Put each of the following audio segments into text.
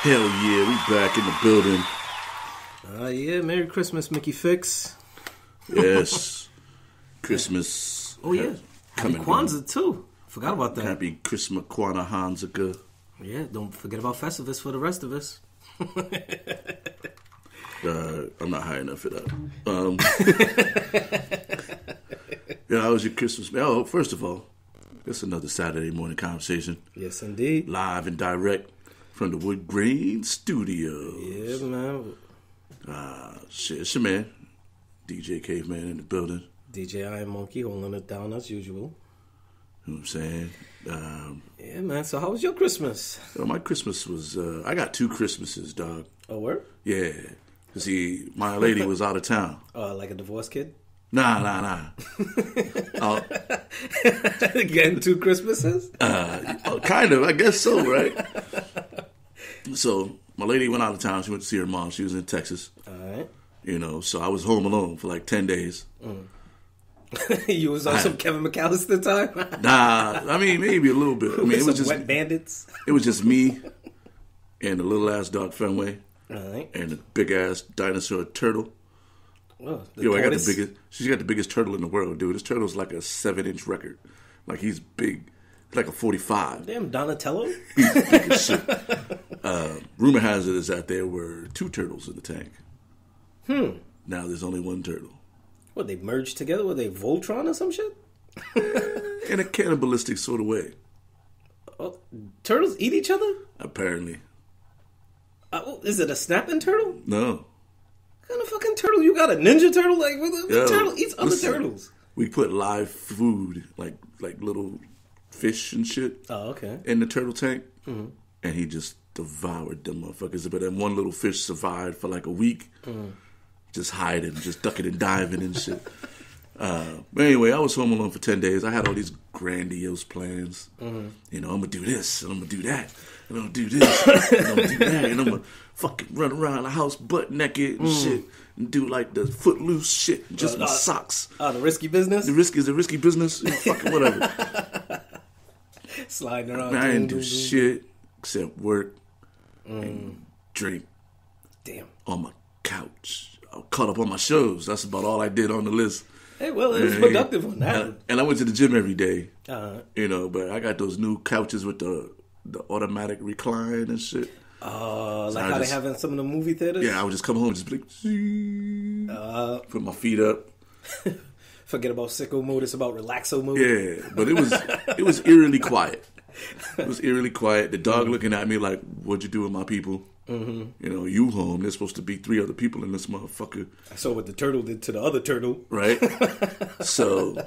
Hell yeah, we back in the building. Yeah, Merry Christmas, Mickey Fix. Yes. Christmas. Oh, yeah. Happy Kwanzaa, too. Forgot about that. Happy Christmas, Kwanzaa, Hanukkah. Yeah, don't forget about Festivus for the rest of us. I'm not high enough for that. Yeah, how was your Christmas? Oh, first of all, it's another Saturday morning conversation. Yes, indeed. Live and direct from the Wood Grain Studios. Yeah, man. Shit, it's your man, DJ Caveman in the building. DJ Iron Monkey holding it down as usual. You know what I'm saying? Yeah, man. So how was your Christmas? My Christmas was, I got 2 Christmases, dog. Oh, word? Yeah. See, my lady was out of town. Like a divorced kid? Nah. Again, 2 Christmases? Kind of, I guess so, right? So, my lady went out of town. She went to see her mom. She was in Texas. All right. You know, so I was home alone for like 10 days. You was on some Kevin McAllister time? Nah, I mean, maybe a little bit. I mean, it was just Wet Bandits? It was just me and the little-ass dog Fenway. All right. And the big-ass dinosaur turtle. Oh, I got the biggest. She's got the biggest turtle in the world, dude. This turtle's like a 7-inch record. Like, he's big. He's like a 45. Damn, Donatello? He's big as shit. Rumor has it is that there were 2 turtles in the tank. Now there's only 1 turtle. What, they merged together? Were they Voltron or some shit? In a cannibalistic sort of way. Oh, turtles eat each other? Apparently. Is it a snapping turtle? No. What kind of fucking turtle? You got a ninja turtle? Like, what turtle eats other turtles? We put live food, like little fish and shit. Oh, okay. In the turtle tank. Mm-hmm. And he just devoured them motherfuckers. But then one little fish survived for like a week. Just hiding, just ducking and diving and shit. But anyway, I was home alone for 10 days. I had all these grandiose plans. You know, I'm going to do this, and I'm going to do that, and I'm going to do this, and I'm going to do that, and I'm going to fucking run around the house butt naked and shit, and do like the footloose shit, just with socks. The risky business? The risky business? Fucking whatever. Sliding around. Man, I didn't do shit except work and drink. Damn. On my couch. I caught up on my shows. That's about all I did on the list. Hey, well, it was productive on that. And I went to the gym every day. You know, but I got those new couches with the automatic recline and shit. So like how they have in some of the movie theaters? Yeah, I would just come home and just be like, put my feet up. Forget about sicko mode. It's about relaxo mode. Yeah, but it was eerily quiet. It was eerily quiet. The dog looking at me like, what'd you do with my people? You know, you home. There's supposed to be 3 other people in this motherfucker. I saw what the turtle did to the other turtle. Right? So,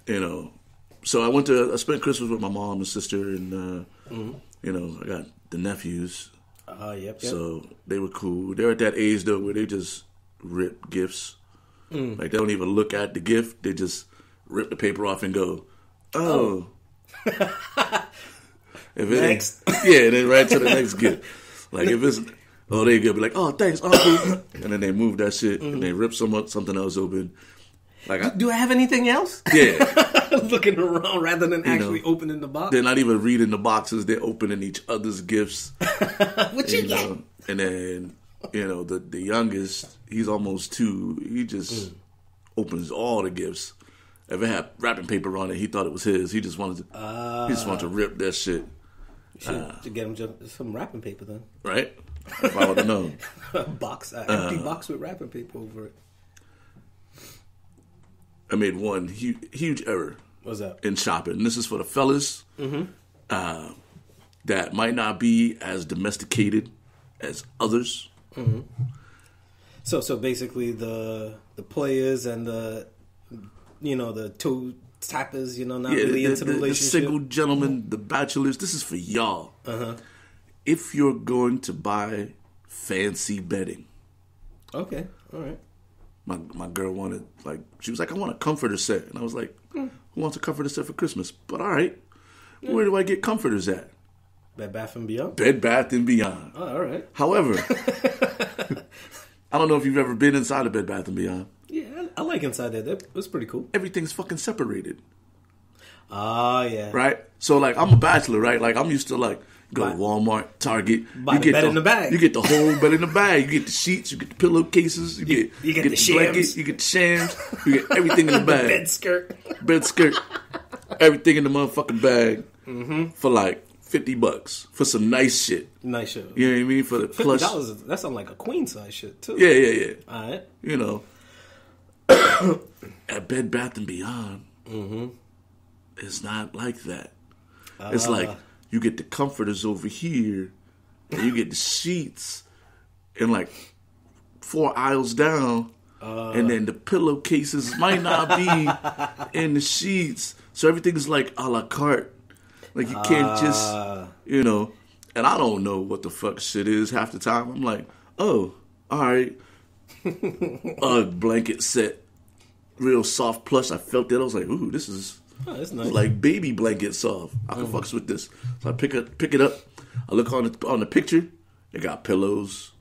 you know. So I spent Christmas with my mom and sister and, you know, I got the nephews. Yep. So they were cool. They're at that age, though, where they just rip gifts. Like, they don't even look at the gift. They just rip the paper off and go, oh. If it next. Yeah, then right to the next gift. Like, if it's, they could be like, oh, thanks, Uncle. And then they move that shit and they rip something else open. Like, do I have anything else? Yeah. Looking around rather than actually opening the box. They're not even reading the boxes. They're opening each other's gifts. What you get? And then, you know, the youngest, he's almost 2. He just opens all the gifts. If it had wrapping paper on it, he thought it was his. He just wanted to rip that shit. You should get him some wrapping paper then. Right? If I would have known. Empty box with wrapping paper over it. I made one huge error. What's that? In shopping. This is for the fellas that might not be as domesticated as others. So basically the players and the toe tappers, not really into the relationship. The single gentlemen, the bachelors, this is for y'all. If you're going to buy fancy bedding. Okay, all right. My girl wanted, she was like, I want a comforter set. And I was like, who wants a comforter set for Christmas? But all right, where do I get comforters at? Bed Bath & Beyond? Bed Bath & Beyond. Oh, all right. However, I don't know if you've ever been inside a Bed Bath & Beyond. Yeah, I like inside there. That's pretty cool. Everything's fucking separated. Oh, yeah. Right? So, like, I'm a bachelor, right? Like, I'm used to, like, go to Walmart, Target. Buy the bed in the bag. You get the whole bed in the bag. You get the sheets. You get the pillowcases. You get the shams. You get the shams. You get everything in the bag. Bed skirt. Everything in the motherfucking bag for, like, $50 for some nice shit. Nice shit. You know what I mean? For the plush. $50, that sounds like a queen size shit, too. Yeah. All right. You know. At Bed Bath & Beyond, it's not like that. It's like you get the comforters over here, and you get the sheets, and like 4 aisles down, and then the pillowcases might not be in the sheets. So everything's like a la carte. Like you can't just, you know, and I don't know what the fuck shit is half the time. I'm like, oh, all right. Ugg blanket set. Real soft plush. I felt that. I was like, ooh, this is that's nice. Like baby blanket soft. I can fucks with this. So I pick it up. I look on the picture. It got pillows.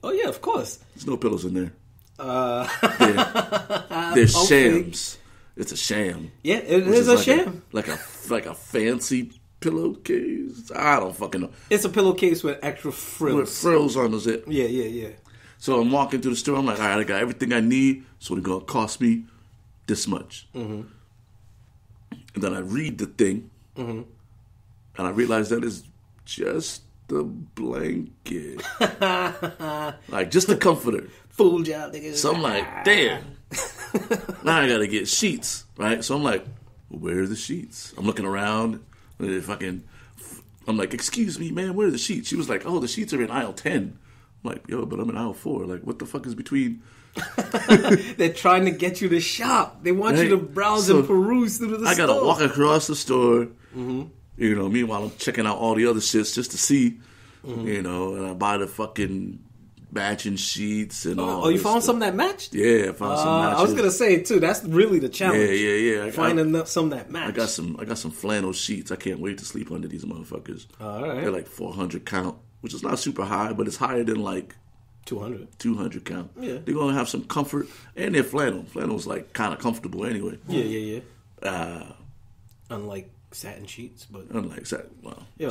Oh yeah, of course. There's no pillows in there. They're shams. It's a sham. Yeah, it is a like sham. Like a fancy pillowcase. I don't fucking know. It's a pillowcase with extra frills. With frills on the zip. Yeah. So I'm walking through the store. I'm like, all right, I got everything I need. So it's going to cost me this much. And then I read the thing. And I realize that it's just the blanket. Like, just the comforter. Fool job, nigga. So I'm like, damn. Now I got to get sheets, right? So I'm like, well, where are the sheets? I'm looking around. I'm like, excuse me, man, where are the sheets? She was like, oh, the sheets are in aisle 10. I'm like, yo, but I'm in aisle 4. Like, what the fuck is between? They're trying to get you to shop. They want you to browse and peruse through the store. I gotta walk across the store. You know, meanwhile I'm checking out all the other shits just to see. You know, and I buy the fucking matching sheets and all. Oh, you found something that matched? Yeah, I found some matches. I was gonna say too. That's really the challenge. Yeah. Finding some that match. I got some flannel sheets. I can't wait to sleep under these motherfuckers. All right. They're like 400 count, which is not super high, but it's higher than like 200 count. Yeah. They're gonna have some comfort, and they're flannel. Flannel's like kind of comfortable anyway. Yeah. Unlike satin sheets, but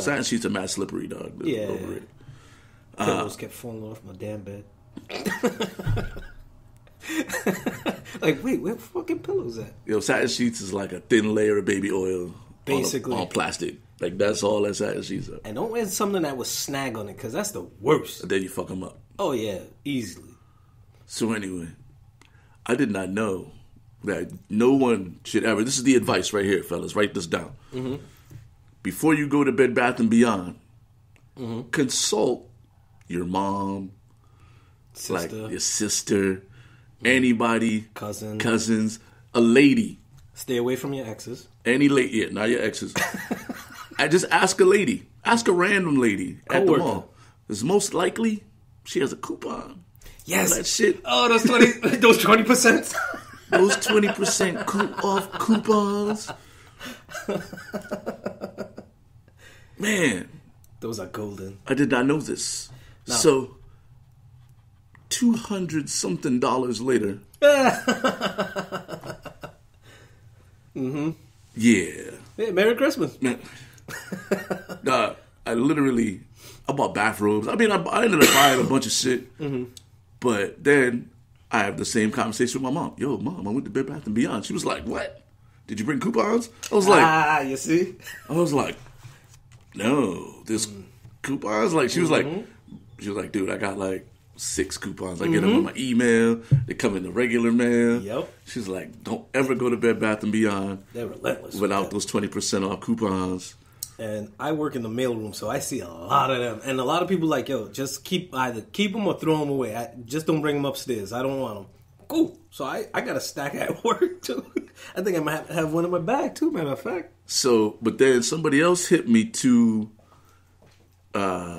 satin sheets are mad slippery, dog. They're overrated. Pillows kept falling off my damn bed. Like, wait, where fucking pillows at? Yo, satin sheets is like a thin layer of baby oil, basically on plastic. Like that's all that satin sheets are. And don't wear something that was snag on it, because that's the worst. And then you fuck them up. Oh yeah, easily. So anyway, I did not know that no one should ever. This is the advice right here, fellas. Write this down. Before you go to Bed Bath and Beyond, consult your mom, like your sister, anybody, cousins, a lady. Stay away from your exes. Any lady, yeah, not your exes. I just ask a lady, ask a random lady at the mall. Because most likely she has a coupon. Yes, that shit. Oh, those 20%. Those 20% off coupons. Man, those are golden. I did not know this. No. So, $200 something later. Yeah. Merry Christmas. Man. I bought bathrobes. I mean, I ended up buying a bunch of shit. But then I have the same conversation with my mom. Yo, Mom, I went to Bed Bath & Beyond. She was like, what? Did you bring coupons? I was like... you see? I was like, no, there's coupons? Like, she was like, dude, I got like 6 coupons. I get them on my email. They come in the regular mail. Yep. She's like, don't ever go to Bed Bath & Beyond. They're relentless without those 20% off coupons. And I work in the mailroom, so I see a lot of them. And a lot of people like, yo, just either keep them or throw them away. Just don't bring them upstairs. I don't want them. Cool. So I got a stack at work, too. I think I might have one in my bag, too, matter of fact. So, but then somebody else hit me to... Dang.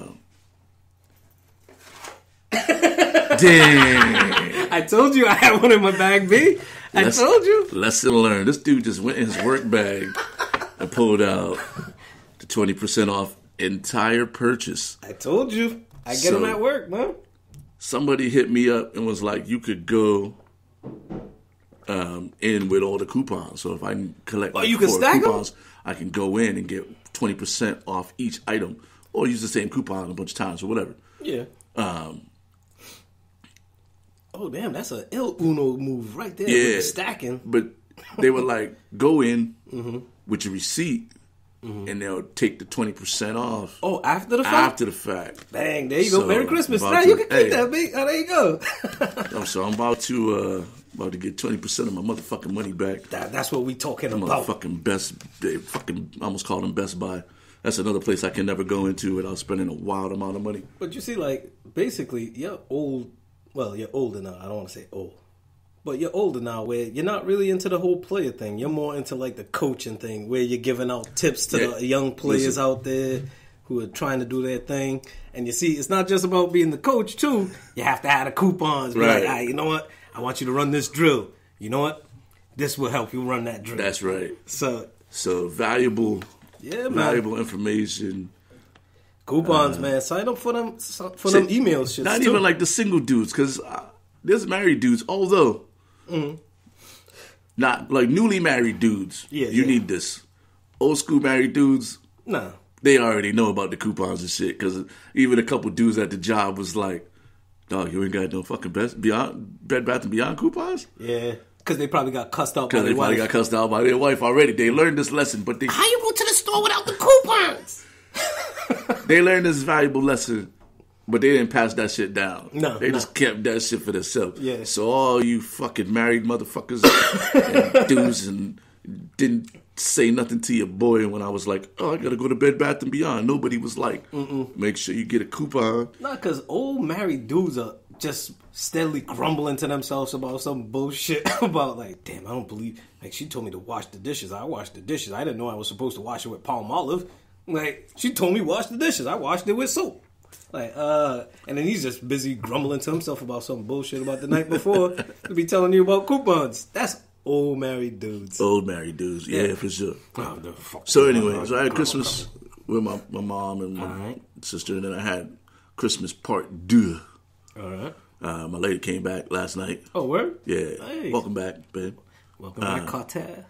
I told you I had one in my bag, B. I told you. Lesson learned. This dude just went in his work bag and pulled out the 20% off entire purchase. I told you. I get them at work, man. Somebody hit me up and was like, you could go in with all the coupons. So if I can collect you can 4 stack 'em? coupons, I can go in and get 20% off each item, or use the same coupon a bunch of times or whatever. Yeah. Oh damn, that's a ill Uno move right there. With the stacking. But they were like, go in with your receipt, and they'll take the 20% off. Oh, after the fact? After the fact. Dang, there you go. So, Merry Christmas. about Now to- you can keep hey. that, mate. Oh, there you go. So I'm about to get 20% of my motherfucking money back. That's what we talking about. Motherfucking I almost called them Best Buy. That's another place I can never go into without spending a wild amount of money. But you see, like, basically, you're old. Well, you're older now. I don't want to say old. But you're older now where you're not really into the whole player thing. You're more into, like, the coaching thing where you're giving out tips to the young players out there who are trying to do their thing. And you see, it's not just about being the coach, too. You have to have the coupons. Be Right. like, you know what? I want you to run this drill. You know what? This will help you run that drill. That's right. So valuable, man. valuable information. Coupons, man. Sign up for them them email shit. Not even like the single dudes, because there's married dudes, although not like newly married dudes. You need this. Old school married dudes, Nah. they already know about the coupons and shit, because even a couple dudes at the job was like, dog, you ain't got no fucking Bed Bath & Beyond coupons? Yeah. Because they probably got cussed out by Because their they probably wife. got cussed out by their wife already. They learned this lesson, but How you go to the store without the coupons? they learned this valuable lesson, but they didn't pass that shit down. No, they just kept that shit for themselves. Yeah. So all you fucking married motherfuckers and dudes and didn't say nothing to your boy when I was like, oh, I gotta go to Bed Bath & Beyond. Nobody was like, make sure you get a coupon. Nah, because old married dudes are just steadily grumbling to themselves about some bullshit about, like, damn, I don't believe, like, she told me to wash the dishes. I washed the dishes. I didn't know I was supposed to wash it with Palmolive. Like, she told me wash the dishes. I washed it with soap. Like, and then he's just busy grumbling to himself about some bullshit about the night before to be telling you about coupons. That's old married dudes. Old married dudes, yeah, for sure. Oh, So anyway, so I had Christmas with my mom and my sister, and then I had Christmas part 2. All right. My lady came back last night. Oh, word? Yeah. Hey. Welcome back, babe. Welcome back, Carter.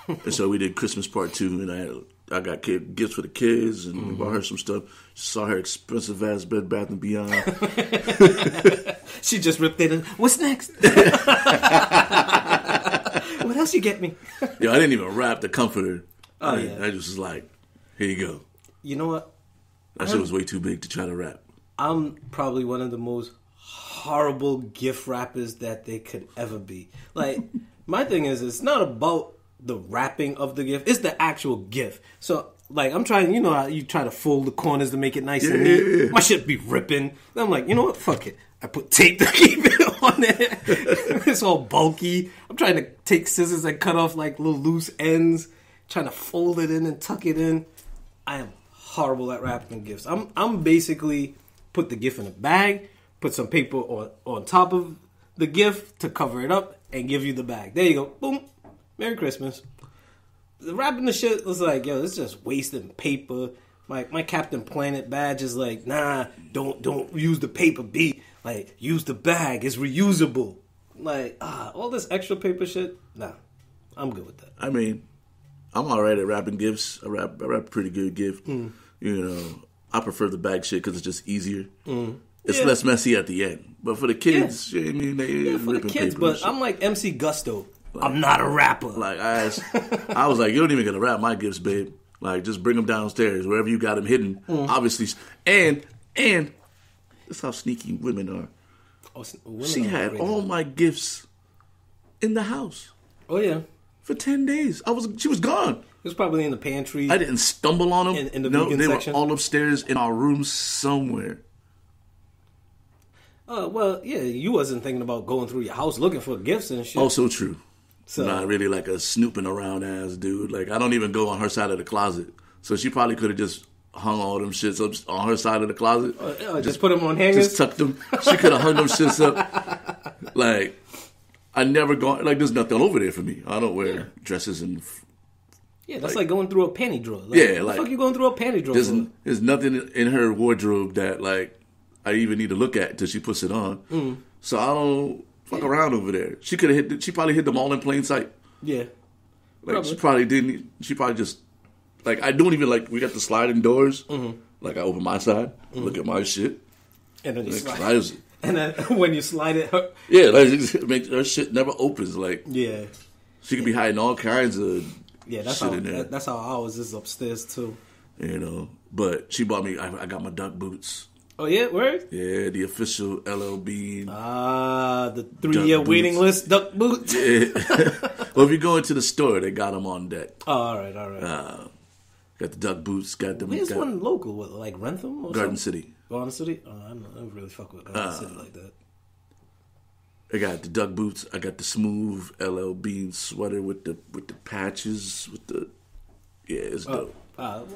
And so we did Christmas part 2, and I got gifts for the kids, and we bought her some stuff. Saw her expensive ass Bed Bath & Beyond. She just ripped it in. What's next? What else you get me? Yo, I didn't even wrap the comforter. Oh, yeah. I just was like, here you go. You know what? That shit was way too big to try to wrap. I'm probably one of the most horrible gift wrappers that they could ever be. Like, my thing is, it's not about the wrapping of the gift. It's the actual gift. So, like, I'm trying, you know how you try to fold the corners to make it nice and neat? Yeah. My shit be ripping. And I'm like, you know what? Fuck it. I put tape to keep it on there. It's all bulky. I'm trying to take scissors and cut off, like, little loose ends. Trying to fold it in and tuck it in. I am horrible at wrapping gifts. I'm basically put the gift in a bag, put some paper on top of the gift to cover it up, and give you the bag. There you go. Boom. Merry Christmas. The wrapping the shit was like, yo, it's just wasting paper. My Captain Planet badge is like, nah, don't use the paper B. Like, use the bag. It's reusable. Like, all this extra paper shit, nah. I'm good with that. I mean, I'm all right at wrapping gifts. I wrap a pretty good gift. You know, I prefer the bag shit because it's just easier. It's less messy at the end. But for the kids, I mean, they For the ripping kids, paper but and shit. I'm like MC Gusto. I'm not a rapper. Like, I was like, you don't even gotta wrap my gifts, babe. Like, just bring them downstairs, wherever you got them hidden. Obviously. And that's how sneaky women are. She had all my gifts in the house. Oh, yeah. For 10 days. She was gone. It was probably in the pantry. I didn't stumble on them. In the no, vegan they section? were all upstairs in our room somewhere. Well, yeah, you wasn't thinking about going through your house looking for gifts and shit. Also true. So- Not really like a snooping around ass dude. Like, I don't even go on her side of the closet. So she probably could have just hung all them shits up on her side of the closet. Just put them on hangers? Just tucked them. She could have hung them shits up. Like, I never gone, like, there's nothing over there for me. I don't wear dresses and... Yeah, that's like going through a panty drawer. Like, Yeah, what like... the fuck you going through a panty drawer for? There's nothing in her wardrobe that, like, I even need to look at until she puts it on. So Fuck around over there. She could have hit. She probably hit them all in plain sight. Yeah. Like Probably. she probably didn't. She probably just like I don't even like. We got the sliding doors. Mm-hmm. Like I open my side, look at my shit. And then you Like, slide. close it. And then when you slide it, Yeah, like make her shit never opens. Like yeah. she could be hiding all kinds of Yeah, that's shit how in there. that's how ours is upstairs too. You know, but she bought me. I got my duck boots. Oh yeah, word? Yeah, the official LL Bean. The 3-year Duck waiting boots. list duck boots. Yeah. Well, if you go into the store, they got them on deck. Oh, all right. Got the duck boots. Got the Where's got one local? What, like Rentham or Garden something? City. Garden City? Oh, I don't really fuck with Garden City like that. I got the duck boots. I got the smooth LL Bean sweater with the patches with the it's dope. I'll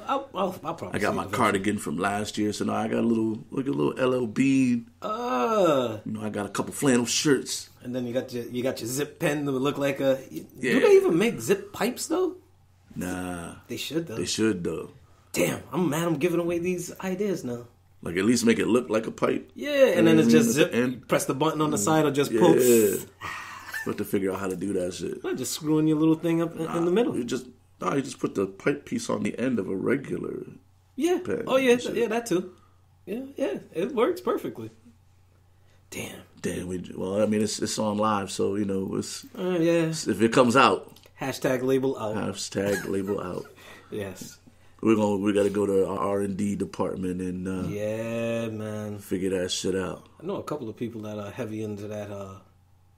probably. I got my cardigan from last year, so now I got a little LL Bean. You know, I got a couple flannel shirts. And then you got your zip pen that would look like a. Yeah. Do they even make zip pipes though? Nah, They should though. they should though. Damn, I'm mad. I'm giving away these ideas now. Like at least make it look like a pipe. Yeah, and then it's just at zip. the end. You press the button on the side or just pull. Yeah, but to figure out how to do that shit. Not just screwing your little thing up in the middle. You just put the pipe piece on the end of a regular. Yeah. pen. Oh yeah, Shit. yeah, that too. Yeah, it works perfectly. Damn. Well, I mean, it's on live, so you know, Yeah. if it comes out, Hashtag label out. hashtag label out. Yes. We got to go to our R&D department and Yeah, man. figure that shit out. I know a couple of people that are heavy into that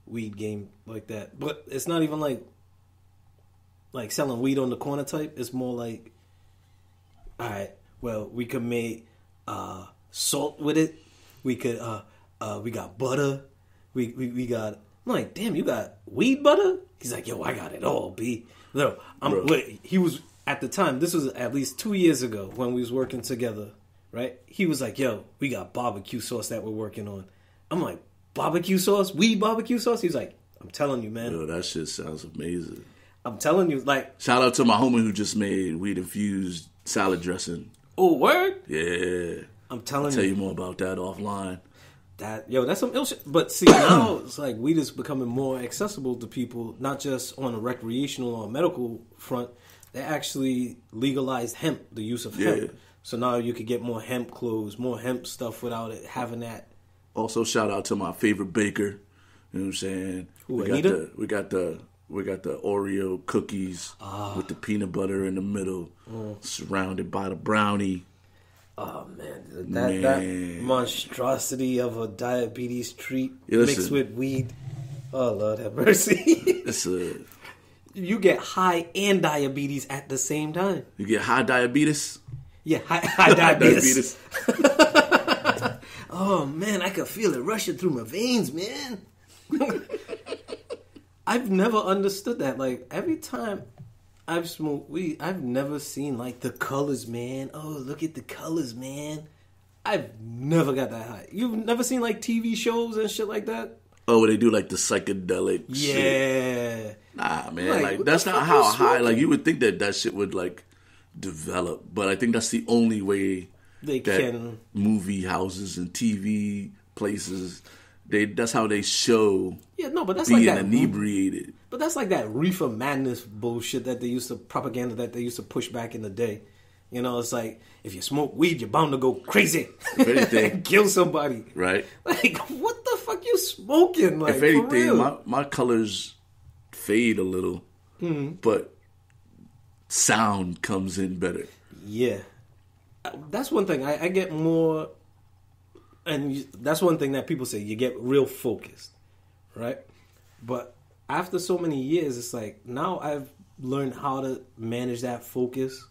weed game like that, but it's not even like selling weed on the corner type. It's more like, all right, well, we could make salt with it. We could we got butter. We got. I'm like, damn, you got weed butter? He's like, yo, I got it all, B. No, he was at the time. This was at least 2 years ago when we was working together, right? He was like, yo, we got barbecue sauce that we're working on. I'm like, barbecue sauce, weed barbecue sauce. He's like, I'm telling you, man. Yo, that shit sounds amazing. I'm telling you, like, Shout out to my homie who just made weed infused salad dressing. oh, word? Yeah, I'm telling I'll tell you more about that offline. That's some ill shit. But see, now it's like weed is becoming more accessible to people, not just on a recreational or medical front. They actually legalized hemp, the use of hemp. Yeah. So now you could get more hemp clothes, more hemp stuff without it having that. Also, shout out to my favorite baker. You know what I'm saying? Who, we Anita? got the Oreo cookies with the peanut butter in the middle, surrounded by the brownie. Oh man, that monstrosity of a diabetes treat Yeah, mixed listen. with weed. Oh Lord have mercy! It's a You get high and diabetes at the same time. you get high diabetes. Yeah, high diabetes. Oh man, I could feel it rushing through my veins, man. I've never understood that. Like every time I've smoked weed, I've never seen like the colors, man. Oh, look at the colors, man. I've never got that high. You've never seen like TV shows and shit like that? Oh, where they do like the psychedelic shit. Yeah. Nah, man, Like, like what that's the not fuck how you high. smoking? Like you would think that shit would like develop, but I think that's the only way They that can. movie houses and TV places. That's how they show Yeah, no, but that's being like that. inebriated. But that's like that reefer madness bullshit that they used to propaganda that they used to push back in the day. You know, it's like if you smoke weed, you're bound to go crazy, If anything- and kill somebody. Right? Like, what the fuck you smoking? Like, If for anything, real? my colors fade a little, but sound comes in better. Yeah, that's one thing. I get more, and that's one thing that people say. You get real focused, right? But after so many years, it's like now I've learned how to manage that focus,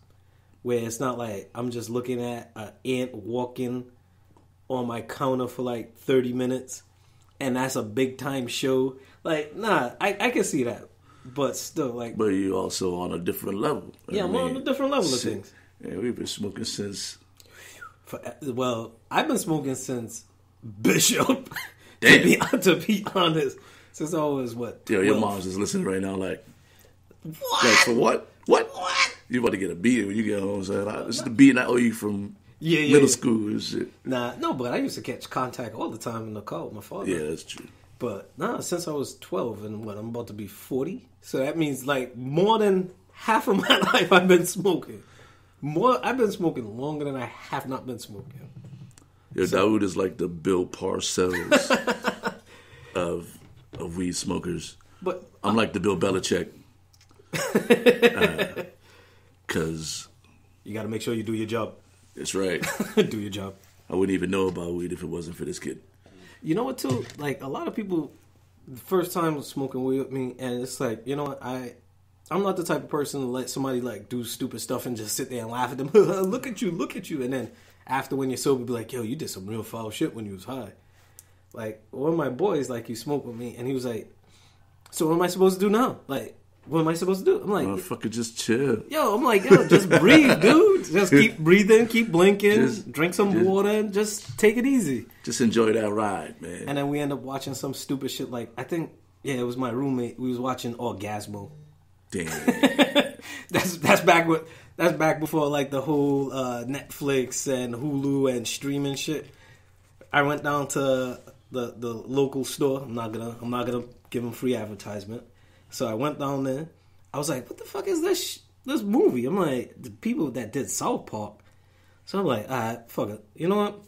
where it's not like I'm just looking at an ant walking on my counter for like 30 minutes, and that's a big time show. Like, nah, I can see that, but still, like, But you also on a different level. yeah, I'm on a different level of shit. things. Yeah, we've been smoking since. Well, I've been smoking since Bishop. Damn. to be honest, since I was what? Yo, your 12. mom's just listening right now, like, What? like for what? What? You about to get a beating when you get home? So this is the beating I owe you from middle school and shit. Nah, no, but I used to catch contact all the time in the car with my father. Yeah, that's true. But nah, since I was 12 and I'm about to be 40. So that means like more than half of my life I've been smoking. I've been smoking longer than I have not been smoking. Yeah, Dawood is like the Bill Parcells of weed smokers. But I'm like the Bill Belichick. Because you got to make sure you do your job. That's right. Do your job. I wouldn't even know about weed if it wasn't for this kid. You know what, too? Like, a lot of people, the first time smoking weed with me, and it's like, you know what, I'm not the type of person to let somebody, like, do stupid stuff and just sit there and laugh at them. Look at you. And then after when you're sober, be like, yo, you did some real foul shit when you was high. Like, one of my boys, like, he smoked with me, and he was like, so what am I supposed to do now? Like, what am I supposed to do? I'm like, motherfucker, just chill. Yo, I'm like, just breathe, dude. Just keep breathing, keep blinking, drink some water, and just take it easy. Just enjoy that ride, man. And then we end up watching some stupid shit like, I think, it was my roommate. We was watching Orgasmo. Damn. that's back before like the whole Netflix and Hulu and streaming shit. I went down to the local store. I'm not gonna give them free advertisement. So I went down there. I was like, what the fuck is this movie? I'm like, the people that did South Park. So I'm like, all right, fuck it. You know what?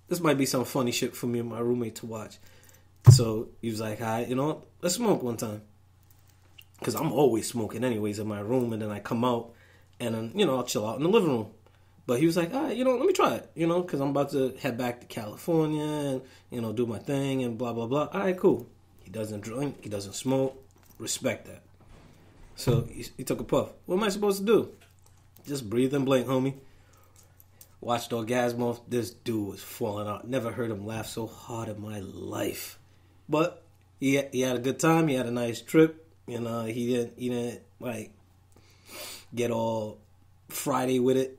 This might be some funny shit for me and my roommate to watch. So he was like, all right, you know what? Let's smoke one time. Because I'm always smoking anyways in my room. And then I come out and then, you know, I'll chill out in the living room. But he was like, all right, you know, let me try it. You know, because I'm about to head back to California and, you know, do my thing and blah, blah, blah. All right, cool. He doesn't drink. He doesn't smoke. Respect that. So he took a puff. What am I supposed to do? Just breathe and blink, homie. Watched Orgasmo. This dude was falling out. Never heard him laugh so hard in my life. But he had a good time. He had a nice trip. You know, he didn't like get all Friday with it.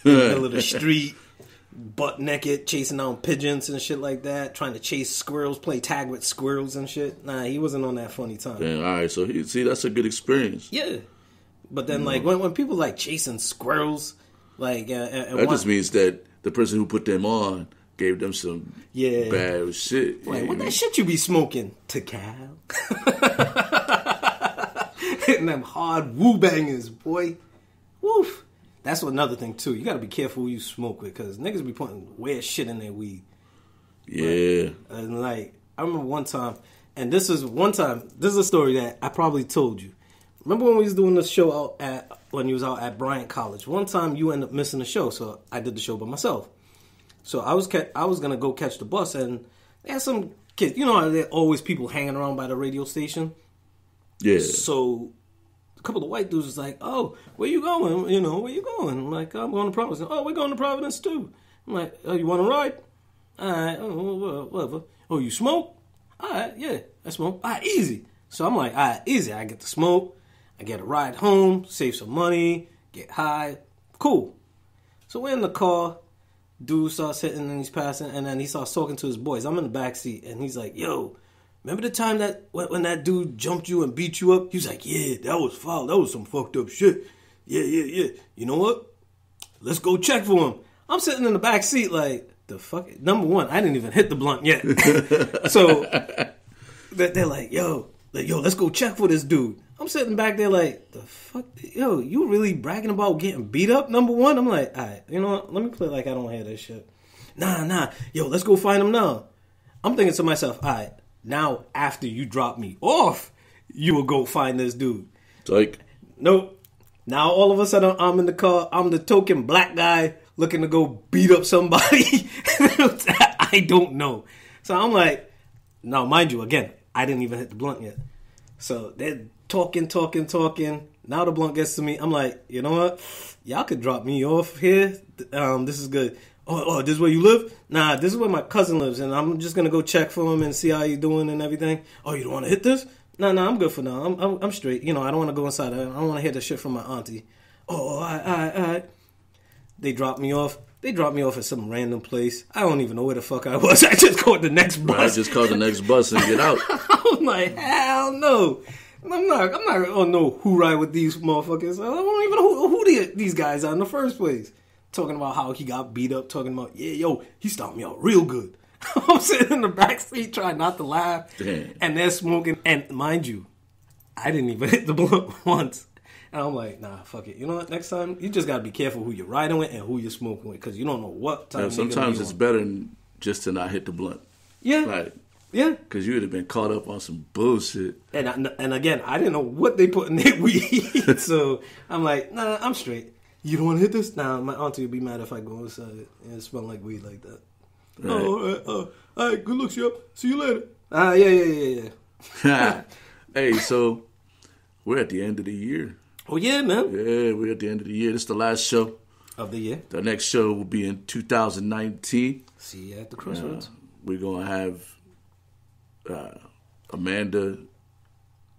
In the middle of the street, butt naked, chasing down pigeons and shit like that, trying to chase squirrels, play tag with squirrels and shit. Nah, he wasn't on that funny time. Damn, all right, so that's a good experience. Yeah, but then like when people like chasing squirrels, like that just means that the person who put them on gave them some bad shit. Like, what that shit you be smoking? Tecal. Hitting them hard woo bangers, boy. Woof. That's another thing, too. You got to be careful who you smoke with, because niggas be putting weird shit in their weed. Yeah. Right? And, like, I remember one time, and this is a story that I probably told you. Remember when we was doing the show when you was out at Bryant College? One time you ended up missing the show, so I did the show by myself. So I was going to go catch the bus, and they had some kids. You know how there are always people hanging around by the radio station? Yeah. So a couple of white dudes was like, oh, where you going? You know, where you going? I'm like, I'm going to Providence. Oh, we're going to Providence too. I'm like, oh, you want to ride? All right, whatever. Oh, you smoke? All right, yeah, I smoke. All right, easy. So I'm like, all right, easy. I get to smoke. I get a ride home, save some money, get high. Cool. So we're in the car. Dude starts hitting and he's passing, and then he starts talking to his boys. I'm in the back seat, and he's like, yo, remember the time that when that dude jumped you and beat you up? He was like, yeah, that was foul. That was some fucked up shit. Yeah. You know what? Let's go check for him. I'm sitting in the back seat like, the fuck? Number one, I didn't even hit the blunt yet. So they're like, yo, let's go check for this dude. I'm sitting back there like, the fuck? Yo, you really bragging about getting beat up, number one? I'm like, all right, you know what? Let me play like I don't hear this shit. Nah. Yo, let's go find him now. I'm thinking to myself, all right, now after you drop me off, you will go find this dude. Like, nope. Now all of a sudden I'm in the car. I'm the token black guy looking to go beat up somebody. I don't know. So I'm like, now mind you, again, I didn't even hit the blunt yet. So they're talking. Now the blunt gets to me. I'm like, you know what? Y'all could drop me off here. This is good. Oh, this is where you live? Nah, this is where my cousin lives, and I'm just gonna go check for him and see how he's doing and everything. Oh, you don't want to hit this? Nah, I'm good for now. I'm straight. You know, I don't want to go inside. I don't want to hear the shit from my auntie. Oh, all right. They dropped me off. They dropped me off at some random place. I don't even know where the fuck I was. I just caught the next bus. I just caught the next bus and get out. I'm like, hell no. I'm not gonna know who ride with these motherfuckers. I don't even know who these guys are in the first place. Talking about how he got beat up. Talking about, yeah, yo, he stomped me out real good. I'm sitting in the back seat trying not to laugh. Damn. And they're smoking. And mind you, I didn't even hit the blunt once. And I'm like, nah, fuck it. You know what? Next time, you just got to be careful who you're riding with and who you're smoking with. Because you don't know what time sometimes it's better than just to not hit the blunt. Yeah. Like, yeah. because you would have been caught up on some bullshit. And again, I didn't know what they put in their weed. So I'm like, nah, I'm straight. You don't want to hit this? Nah, my auntie would be mad if I go inside and it smell like weed like that. Right. Oh, all right, good looks, yup. See you later. Yeah. Hey, so we're at the end of the year. Oh, yeah, man. Yeah, we're at the end of the year. This is the last show. Of the year. The next show will be in 2019. See you at the crossroads. We're going to have Amanda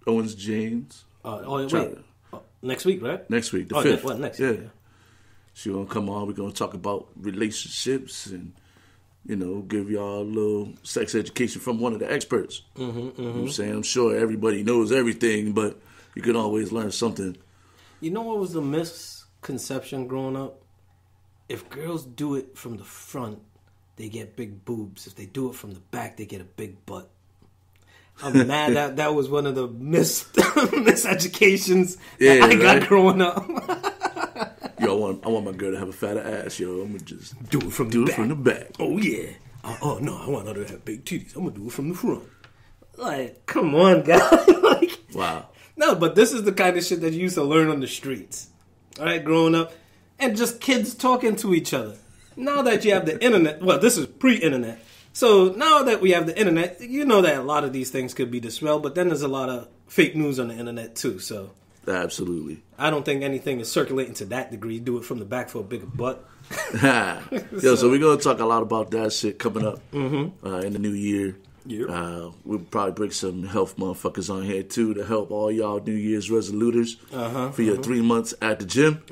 Owens-James. Wait. Next week, right? Next week, the 5th. What, next week? Yeah. She's going to come on. We're going to talk about relationships and, give y'all a little sex education from one of the experts. You know what I'm saying? I'm sure everybody knows everything, but you can always learn something. You know what was the misconception growing up? If girls do it from the front, they get big boobs. If they do it from the back, they get a big butt. I'm mad that was one of the miseducations that I got growing up. Yo, I want my girl to have a fatter ass, yo. I'm gonna just do it from the back. Oh yeah. Oh no, I want her to have big titties. I'm gonna do it from the front. Like, come on, guys. Like, wow. No, but this is the kind of shit that you used to learn on the streets. All right, growing up, and just kids talking to each other. Now that you have the internet, well, this is pre-internet. So now that we have the internet, you know that a lot of these things could be dispelled, but then there's a lot of fake news on the internet too, so. Absolutely. I don't think anything is circulating to that degree. Do it from the back for a bigger butt. So we're going to talk a lot about that shit coming up in the new year. Yep. We'll probably bring some health motherfuckers on here too to help all y'all New Year's resoluters for your 3 months at the gym.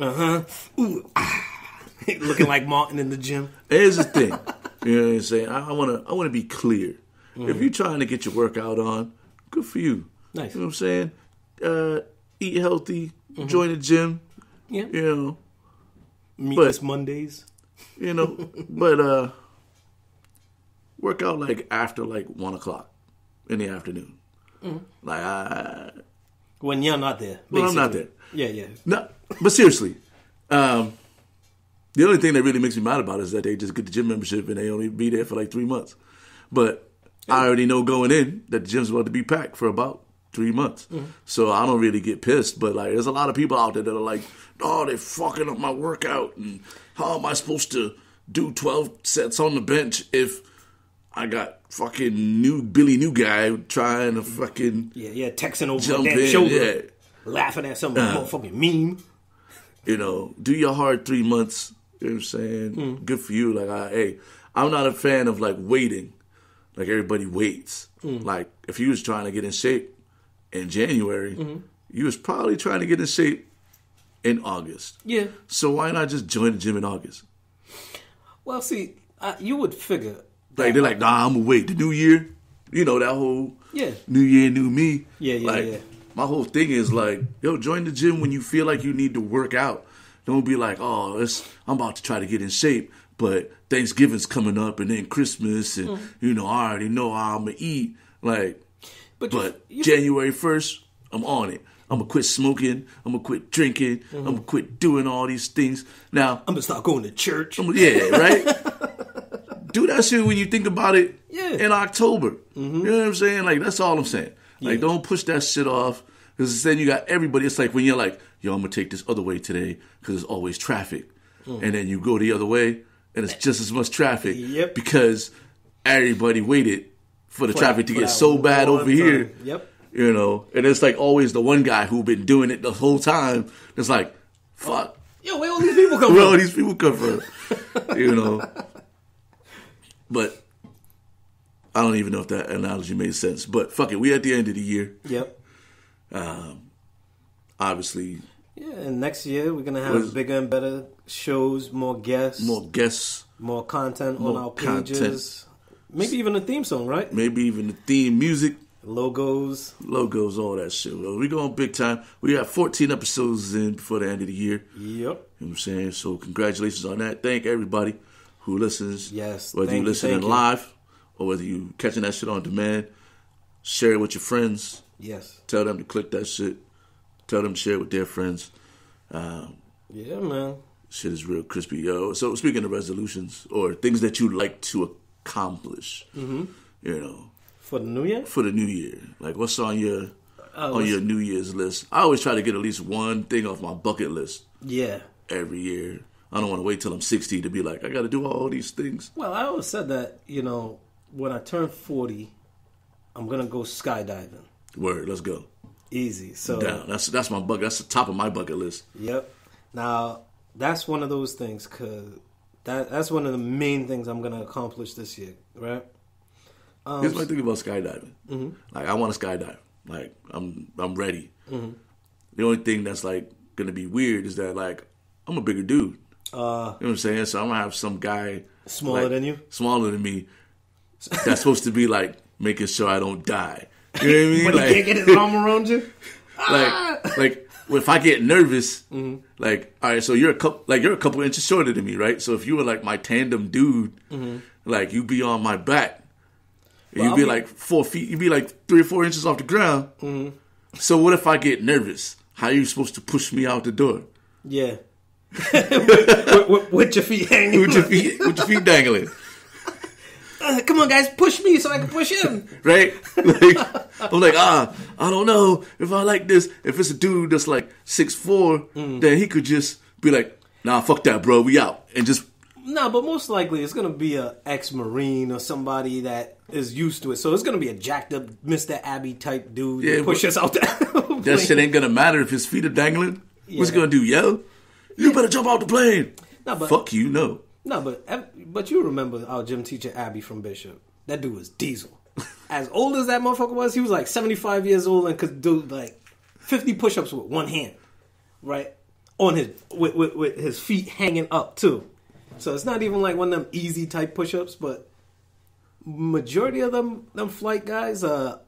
Ooh, looking like Martin in the gym. Here's the thing. You know what I'm saying? I wanna be clear. If you're trying to get your workout on, good for you. Nice. You know what I'm saying? Eat healthy, join the gym. Yeah. You know. Meatless Mondays. You know, but work out like after like 1 o'clock in the afternoon. Like when you're not there. When I'm not there. Yeah. No, but seriously, the only thing that really makes me mad about it is that they just get the gym membership and they only be there for like 3 months. But I already know going in that the gym's about to be packed for about 3 months. So I don't really get pissed. But like, there's a lot of people out there that are like, oh, they're fucking up my workout. And how am I supposed to do 12 sets on the bench if I got fucking Billy New Guy trying to fucking texting over jump that in, shoulder, laughing at some motherfucking meme. You know, do your hard 3 months. You know what I'm saying? Good for you. Like, I'm not a fan of like waiting. Like everybody waits. Like if you was trying to get in shape in January, you was probably trying to get in shape in August. Yeah. So why not just join the gym in August? Well, see, you would figure. Like they're like, nah, I'm gonna wait. The new year, you know, that whole new year, new me. Yeah. My whole thing is like, yo, join the gym when you feel like you need to work out. Don't be like, oh, I'm about to try to get in shape, but Thanksgiving's coming up and then Christmas and, you know, I already know how I'm going to eat. Like, but January 1st, I'm on it. I'm going to quit smoking. I'm going to quit drinking. I'm going to quit doing all these things. Now, I'm going to start going to church. Right? Do that shit when you think about it in October. You know what I'm saying? Like, that's all I'm saying. Like, don't push that shit off. Because then you got everybody. It's like when you're like, yo, I'm going to take this other way today because there's always traffic. And then you go the other way and it's just as much traffic. Yep. Because everybody waited for the traffic to get so bad over here. Yep. You know, and it's like always the one guy who been doing it the whole time. It's like, fuck. Yo, where all these people come from? Where all these people come from? You know. But I don't even know if that analogy made sense. But fuck it, we at the end of the year. Yep. Obviously. Yeah, and next year we're gonna have bigger and better shows, more guests, more content on our pages. Maybe even a theme song, right? Maybe even the theme music. Logos, all that shit. Well, we're going big time. We got 14 episodes in before the end of the year. Yep. You know what I'm saying? So congratulations on that. Thank everybody who listens. Yes. Whether you're listening live or whether you catching that shit on demand, share it with your friends. Yes. Tell them to click that shit. Tell them to share it with their friends. Yeah, man. Shit is real crispy, yo. So speaking of resolutions or things that you'd like to accomplish, you know, for the new year. For the new year, like what's on your your New Year's list? I always try to get at least one thing off my bucket list. Yeah. Every year, I don't want to wait till I'm 60 to be like, I got to do all these things. Well, I always said that, you know, when I turn 40, I'm gonna go skydiving. Word, let's go. Easy. So down. That's my bucket. That's the top of my bucket list. Yep. Now that's one of those things because that's one of the main things I'm gonna accomplish this year, right? Here's my thing about skydiving. Mm-hmm. Like I want to skydive. Like I'm ready. Mm-hmm. The only thing that's like gonna be weird is that like I'm a bigger dude. You know what I'm saying? So I'm gonna have some guy smaller than you, smaller than me. That's supposed to be like making sure I don't die. You know what I mean? But like, he can't get his arm around you. Like if I get nervous, like all right, so you're a couple inches shorter than me, right? So if you were like my tandem dude, like you'd be on my back. Well, you'd be like 4 feet. You'd be like 3 or 4 inches off the ground. Mm-hmm. So what if I get nervous? How are you supposed to push me out the door? Yeah, with your feet hanging. With your feet dangling. Come on, guys, push me so I can push him. Right? Like, I'm like, I don't know if I like this. If it's a dude that's like 6'4", then he could just be like, nah, fuck that, bro. We out, and just. No, but most likely it's gonna be a ex-Marine or somebody that is used to it. So it's gonna be a jacked up Mr. Abbey type dude that push us out there. That shit ain't gonna matter if his feet are dangling. Yeah. What's he gonna do? Yell? You better jump out the plane. No, but fuck you, no. No, but you remember our gym teacher Abby from Bishop? That dude was Diesel. As old as that motherfucker was, he was like 75 years old and could do like 50 push-ups with one hand, right? On his with his feet hanging up too. So it's not even like one of them easy type push-ups, but majority of them flight guys are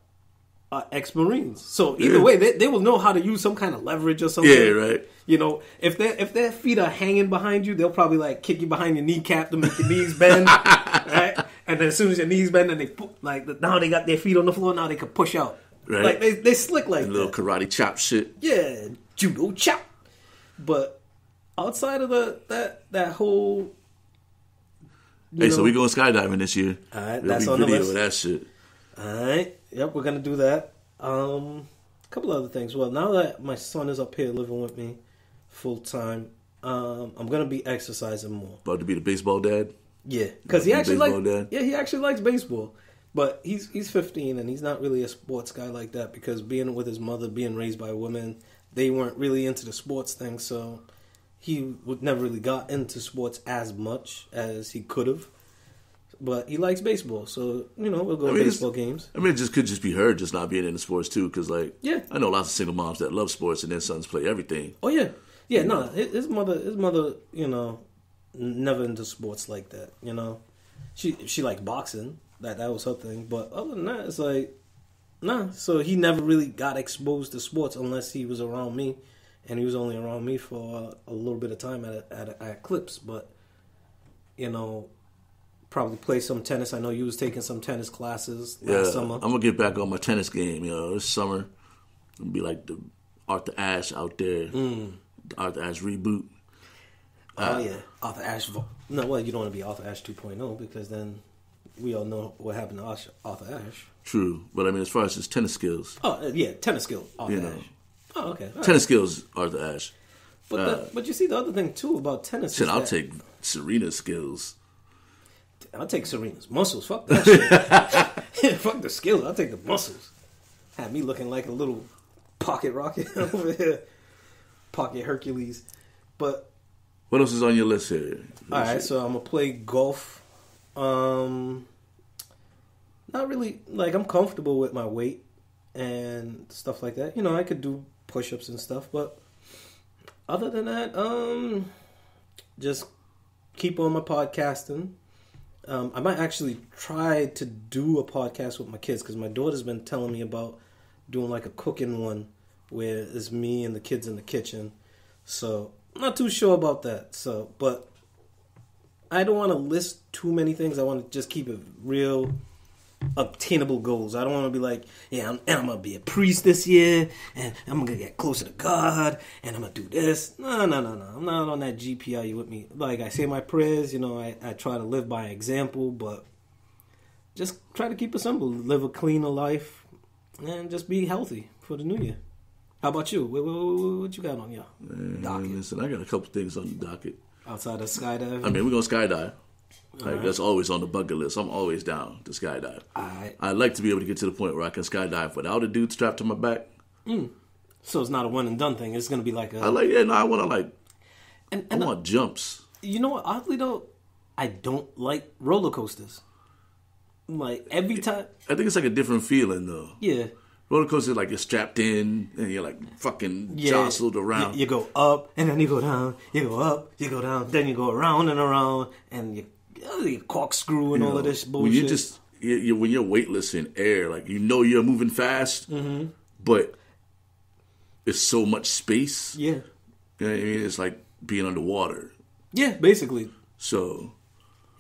ex-Marines. So either way, they will know how to use some kind of leverage or something. Yeah, right. You know, if their feet are hanging behind you, they'll probably like kick you behind your kneecap to make your knees bend, right? And then as soon as your knees bend, and they now they got their feet on the floor, now they can push out. Right. Like they slick like that. Little karate chop shit. Yeah, judo chop. But outside of that whole. Hey, so we going skydiving this year. All right, that's on the list. Of that shit. All right, yep, we're gonna do that. A couple other things. Well, now that my son is up here living with me full time, I'm gonna be exercising more. About to be the baseball dad. Yeah, because he actually likes baseball, but he's 15 and he's not really a sports guy like that because being with his mother, being raised by women, they weren't really into the sports thing, so. He never really got into sports as much as he could have. But he likes baseball, so, you know, we'll go to baseball games. I mean, it could just be her just not being into sports, too, because, like, I know lots of single moms that love sports and their sons play everything. Oh, yeah. Yeah, no, his mother, you know, never into sports like that, you know. She liked boxing. That was her thing. But other than that, it's like, nah. So he never really got exposed to sports unless he was around me. And he was only around me for a little bit of time at Clips, but, you know, probably play some tennis. I know you was taking some tennis classes last summer. I'm going to get back on my tennis game, you know, this summer. It'll be like the Arthur Ashe out there, the Arthur Ashe reboot. Oh, yeah, Arthur Ashe. No, well, you don't want to be Arthur Ashe 2.0 because then we all know what happened to Arthur Ashe. True, but I mean, as far as his tennis skills. Oh, yeah, tennis skills, Arthur Ashe. Oh, okay. Tennis skills, Arthur Ashe. But you see the other thing too about tennis. Shit, I'll take Serena's skills. I'll take Serena's muscles. Fuck that shit. Fuck the skills. I'll take the muscles. Have me looking like a little pocket rocket over here, pocket Hercules. But what else is on your list here? All right, so I'm gonna play golf. Not really. Like I'm comfortable with my weight and stuff like that. You know, I could do push-ups and stuff, but other than that, just keep on my podcasting. I might actually try to do a podcast with my kids because my daughter's been telling me about doing like a cooking one where it's me and the kids in the kitchen. So I'm not too sure about that. So, but I don't want to list too many things. I want to just keep it real obtainable goals. I don't want to be like, I'm gonna be a priest this year, and I'm gonna get closer to God, and I'm gonna do this. No. I'm not on that GPI. You with me? Like, I say my prayers. I try to live by example, but just try to keep it simple. Live a cleaner life, and just be healthy for the new year. How about you? What you got on your docket? Listen, I got a couple things on the docket. Outside of skydiving? I mean, we're going to skydive. Like, that's always on the bucket list. I'm always down to skydive. I'd like to be able to get to the point where I can skydive without a dude strapped to my back. So it's not a one and done thing. It's going to be like a... I want to I want jumps. You know what? Oddly though, I don't like roller coasters. Like, every time... I think it's like a different feeling though. Yeah. Roller coaster, like, you're strapped in and you're like fucking jostled around. You go up and then you go down. You go up, you go down. Then you go around and around, and you corkscrew and all of this bullshit. When you're weightless in air, like, you're moving fast, but it's so much space. Yeah. You know what I mean? It's like being underwater. Yeah, basically. So,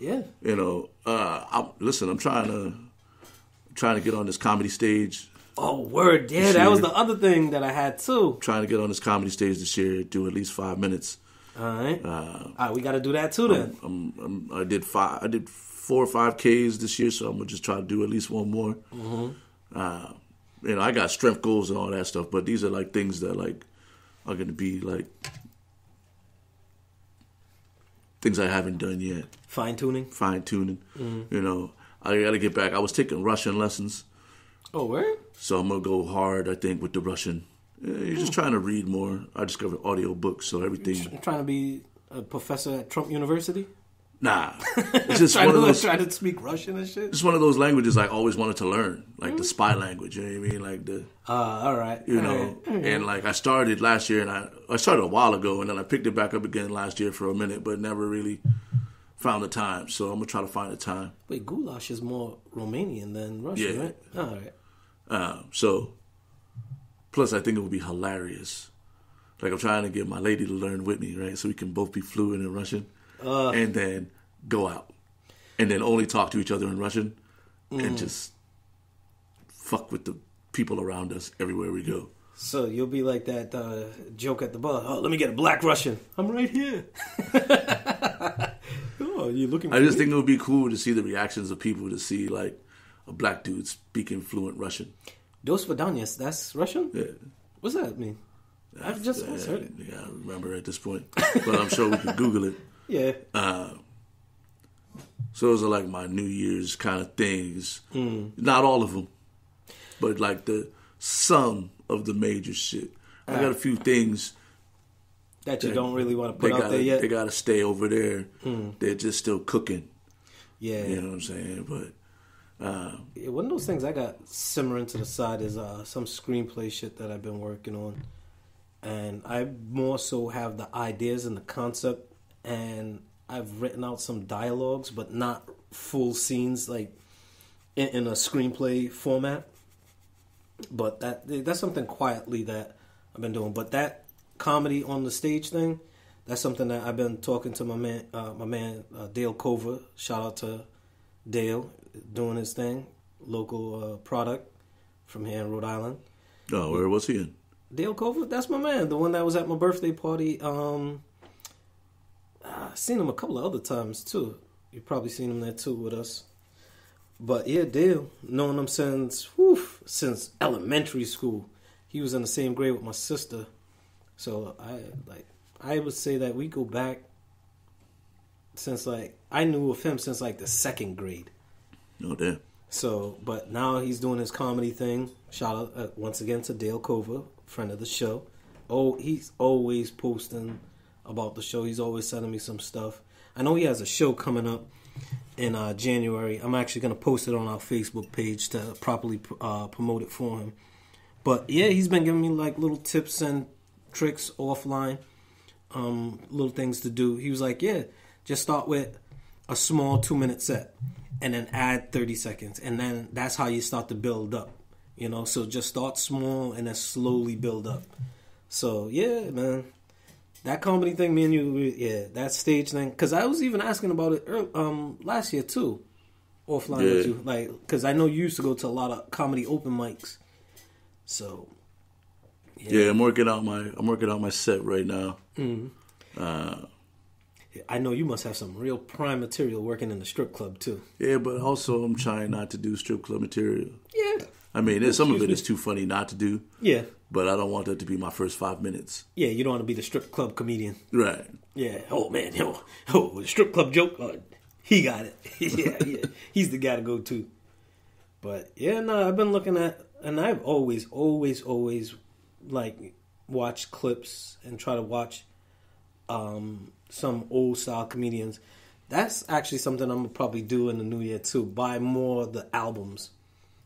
yeah. I'm trying to get on this comedy stage. Oh, word. Yeah, that was the other thing that I had, too. Trying to get on this comedy stage this year, do at least 5 minutes. All right. We got to do that, too, then. I did 4 or 5 Ks this year, so I'm going to just try to do at least one more. I got strength goals and all that stuff, but these are, like, things that, like, are going to be, like, things I haven't done yet. Fine-tuning. I got to get back. I was taking Russian lessons. Oh, where? So I'm going to go hard, I think, with the Russian. You're just trying to read more. I discovered audio books, so everything... You're trying to be a professor at Trump University? Nah. It's just trying to speak Russian and shit? It's one of those languages I always wanted to learn. Like the spy language, you know what I mean? Like the... all right. And like I started last year, and I started a while ago, and then I picked it back up again last year for a minute, but never really found the time. So I'm going to try to find the time. Wait, goulash is more Romanian than Russian, right? All right. Plus I think it would be hilarious. Like, I'm trying to get my lady to learn with me, right? So we can both be fluent in Russian. And then go out. And then only talk to each other in Russian. And just fuck with the people around us everywhere we go. So you'll be like that joke at the bar. Oh, let me get a black Russian. I'm right here. Oh, you looking for I just think it would be cool to see the reactions of people to see, like, a black dude speaking fluent Russian. Dos Vidanias, that's Russian? Yeah. What's that mean? I've just heard it. Yeah, I remember at this point. But I'm sure we can Google it. Yeah. So those are like my New Year's kind of things. Not all of them. But like some of the major shit. I got a few things that you don't really want to put out there yet. They got to stay over there. They're just still cooking. Yeah. You know what I'm saying? But... one of those things I got simmering to the side is some screenplay shit that I've been working on, and I more so have the ideas and the concept, and I've written out some dialogues, but not full scenes like in a screenplay format. But that's something quietly that I've been doing. But that comedy on the stage thing, that's something that I've been talking to my man Dale Cover. Shout out to Dale. Doing his thing, local product from here in Rhode Island. Oh, where was he in? Dale Cover, that's my man. The one that was at my birthday party. I've seen him a couple of other times too. You've probably seen him there too with us. But yeah, Dale, known him since elementary school. He was in the same grade with my sister. So I would say that we go back since I knew of him since the second grade. Oh, damn. So, but now he's doing his comedy thing. Shout out once again to Dale Cover, friend of the show. Oh, he's always posting about the show. He's always sending me some stuff. I know he has a show coming up in January. I'm actually going to post it on our Facebook page to properly promote it for him. But yeah, he's been giving me little tips and tricks offline, little things to do. He was like, yeah, just start with a small 2-minute set. And then add 30 seconds. And then that's how you start to build up. So just start small and then slowly build up. So, yeah, man. That comedy thing, me and you, that stage thing. Because I was even asking about it last year, too. offline with you, like, because I know you used to go to a lot of comedy open mics. So, yeah, I'm working out my set right now. I know you must have some real prime material working in the strip club too. Yeah, but also I'm trying not to do strip club material. Yeah. I mean, some of it is too funny not to do. Yeah. But I don't want that to be my first 5 minutes. Yeah, you don't want to be the strip club comedian. Right. Yeah. Oh, man. The strip club joke. He got it. yeah. He's the guy to go to. But, yeah, no, I've been looking at, and I've always, like, watched clips and try to watch some old style comedians. That's actually something I'm going to probably do in the new year, too. Buy more of the albums.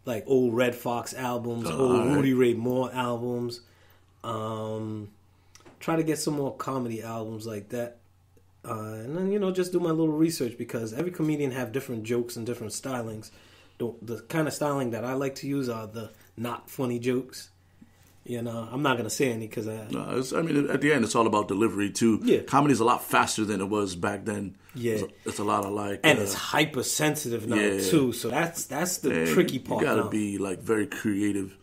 Like old Red Fox albums, old Rudy Ray Moore albums. Try to get some more comedy albums like that. And then, just do my little research, because every comedian have different jokes and different stylings. The kind of styling that I like to use are the not funny jokes. I'm not going to say any because at the end, it's all about delivery, too. Yeah. Comedy's a lot faster than it was back then. Yeah. It's a lot of like... And it's hypersensitive now, too. So that's the tricky part. You got to be, like, very creative.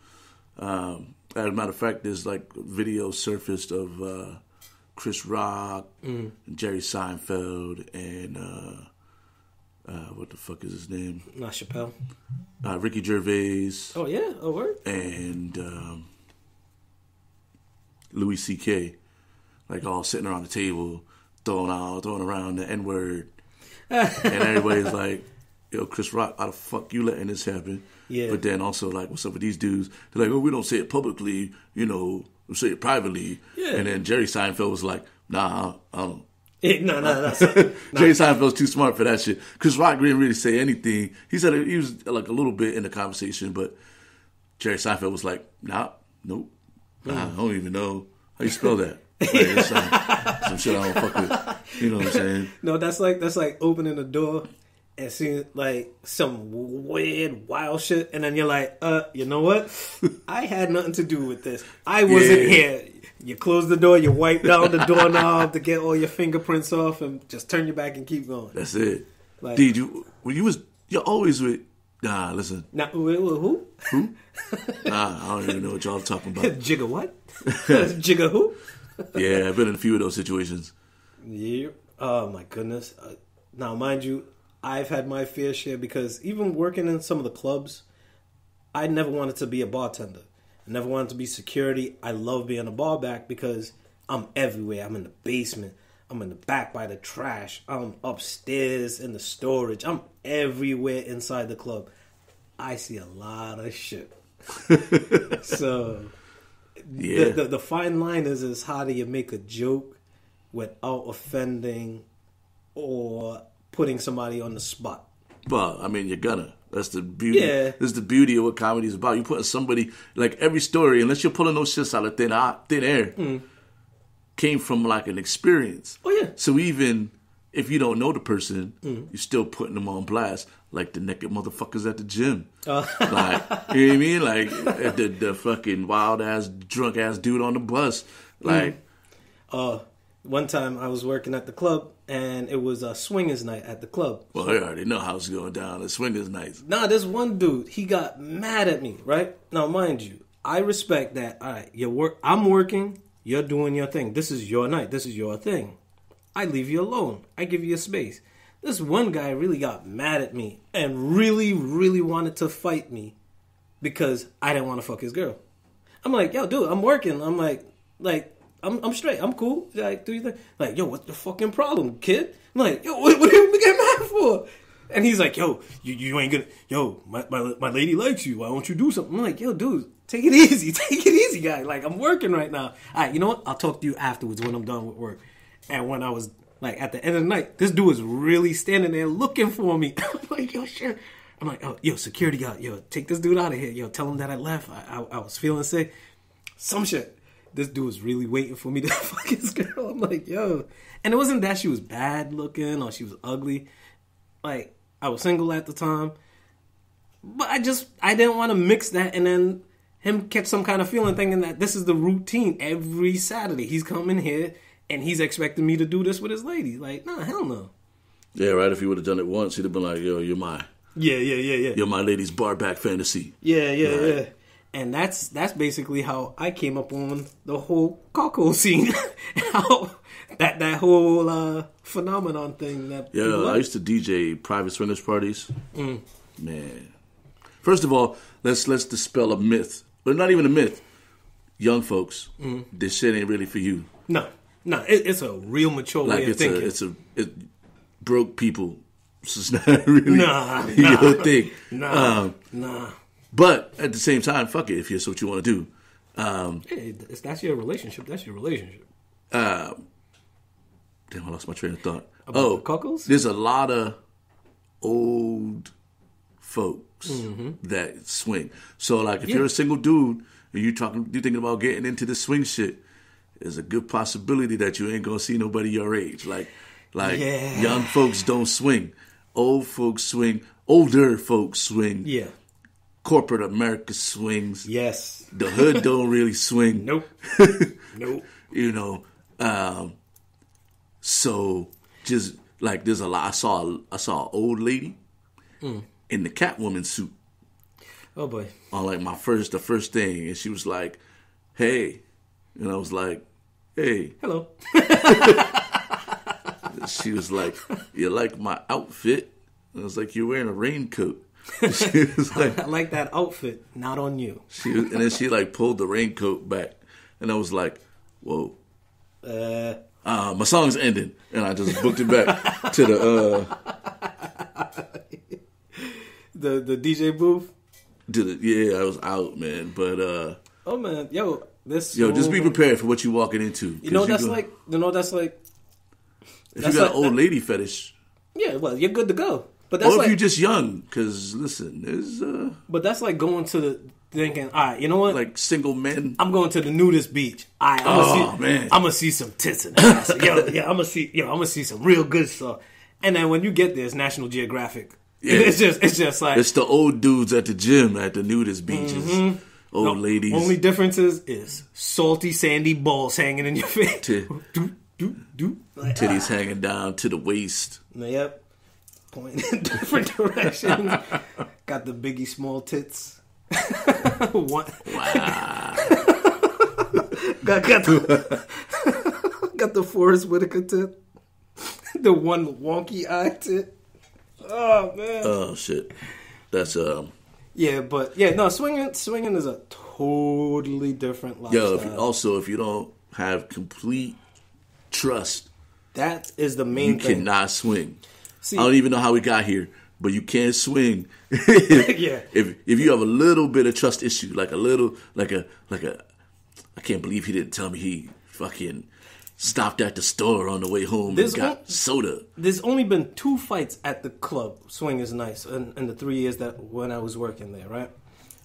As a matter of fact, there's, like, video surfaced of Chris Rock, and Jerry Seinfeld, and... what the fuck is his name? Not Chappelle. Ricky Gervais. Oh, yeah? Oh, word? And... Louis C.K., like all sitting around the table, throwing around the N-word. And everybody's like, yo, Chris Rock, how the fuck you letting this happen? Yeah. But then also, like, what's up with these dudes? They're like, oh, we don't say it publicly, we say it privately. Yeah. And then Jerry Seinfeld was like, nah, I don't. No. Jerry Seinfeld's too smart for that shit. Chris Rock didn't really say anything. He said he was like a little bit in the conversation, but Jerry Seinfeld was like, nope. I don't even know how you spell that. Like, some shit I don't fuck with. You know what I'm saying? No, that's like opening the door and seeing like some weird, wild shit, and then you're like, you know what? I had nothing to do with this. I wasn't here. You close the door, you wipe down the doorknob to get all your fingerprints off, and just turn your back and keep going. That's it. Like, Dude, you're always with. Nah, listen. Now, who? Nah, I don't even know what y'all talking about. Jigga what? Jigga who? Yeah, I've been in a few of those situations. Yeah. Oh, my goodness. Now, mind you, I've had my fair share, because even working in some of the clubs, I never wanted to be a bartender. I never wanted to be security. I love being a bar back because I'm everywhere. I'm in the basement. I'm in the back by the trash. I'm upstairs in the storage. I'm everywhere inside the club. I see a lot of shit. So, yeah. The fine line is how do you make a joke without offending or putting somebody on the spot? Well, I mean, you're gonna. That's the beauty. Yeah. That's the beauty of what comedy is about. You putting somebody, like every story, unless you're pulling those shits out of thin air, came from like an experience. Oh, yeah. So even if you don't know the person, you're still putting them on blast, like the naked motherfuckers at the gym. Like, you know what I mean? Like the fucking wild ass, drunk ass dude on the bus. Like, one time I was working at the club, and it was a swingers night at the club. Well, I already know how it's going down. The swingers nights. Nah, this one dude, he got mad at me, right? Now, mind you, I respect that. All right, I'm working, you're doing your thing. This is your night. This is your thing. I leave you alone. I give you a space. This one guy really got mad at me and really, really wanted to fight me because I didn't want to fuck his girl. I'm like, yo, dude, I'm working. I'm like, I'm straight. I'm cool. Like, do you think? Like, yo, what's the fucking problem, kid? I'm like, yo, what are you getting mad for? And he's like, yo, you ain't gonna. Yo, my lady likes you. Why don't you do something? I'm like, yo, dude, take it easy. Take it easy, guy. Like, I'm working right now. All right, you know what? I'll talk to you afterwards when I'm done with work. And when I was like at the end of the night, this dude was really standing there looking for me. I'm like, yo, sure. I'm like, oh, yo, security guard, yo, take this dude out of here. Yo, tell him that I left. I was feeling sick. Some shit. This dude was really waiting for me to fuck his girl. I'm like, yo. And it wasn't that she was bad looking or she was ugly. Like, I was single at the time. But I didn't want to mix that and then him catch some kind of feeling thinking that this is the routine every Saturday. He's coming here and he's expecting me to do this with his lady. Like, nah, hell no. Yeah, right. If he would have done it once, he'd have been like, yo, you're my Yeah. You're my lady's bar back fantasy. Yeah. And that's basically how I came up on the whole Coco scene. How that whole phenomenon thing that I used to DJ private swingers parties. Man. First of all, let's dispel a myth. But not even a myth. Young folks, this shit ain't really for you. No, it's a real mature way of thinking. It's broke people. It's not really your thing. Nah. But at the same time, fuck it if that's what you want to do. Hey, if that's your relationship, that's your relationship. Damn, I lost my train of thought. About the Cocos? There's a lot of old folks that swing. So, like, if you're a single dude and you're thinking about getting into the swing shit, there's a good possibility that you ain't gonna see nobody your age. Like young folks don't swing. Old folks swing. Older folks swing. Yeah. Corporate America swings. Yes. The hood don't really swing. Nope. You know, so just like there's a lot. I saw an old lady in the Catwoman suit. Oh boy. On like the first thing, and she was like, "Hey," and I was like, "Hey." Hello. She was like, "You like my outfit?" And I was like, "You're wearing a raincoat." She was like, I like that outfit, not on you. And then she like pulled the raincoat back, and I was like, "Whoa." My song's ending, and I just booked it back to the DJ booth. I was out, man. But oh man, just be prepared for what you're walking into. If you got an old lady fetish, yeah, well, you're good to go. But that's if you're just young, because listen, there's. But that's like going to the thinking. All right, you know what? Like single men. I'm going to the nudist beach. All right, I'm gonna see some tits in the ass. I'm gonna see some real good stuff. And then when you get there, it's National Geographic. Yeah. It's just like it's the old dudes at the gym at the nudist beaches. Old ladies. Only difference is salty, sandy balls hanging in your face. Titties hanging down to the waist. Yep. Pointing in different directions. Got the Biggie Small tits. Wow. got the Forrest Whitaker tit. The one wonky eye tit. Oh man. Oh shit. That's Yeah, but swinging is a totally different lifestyle. If you don't have complete trust, that is the main thing. You cannot swing. See, I don't even know how we got here, but you can't swing. Yeah. If you have a little bit of trust issue, like a I can't believe he didn't tell me he fucking stopped at the store on the way home and got soda. There's only been 2 fights at the club, Swing is Nice, in the 3 years when I was working there, right?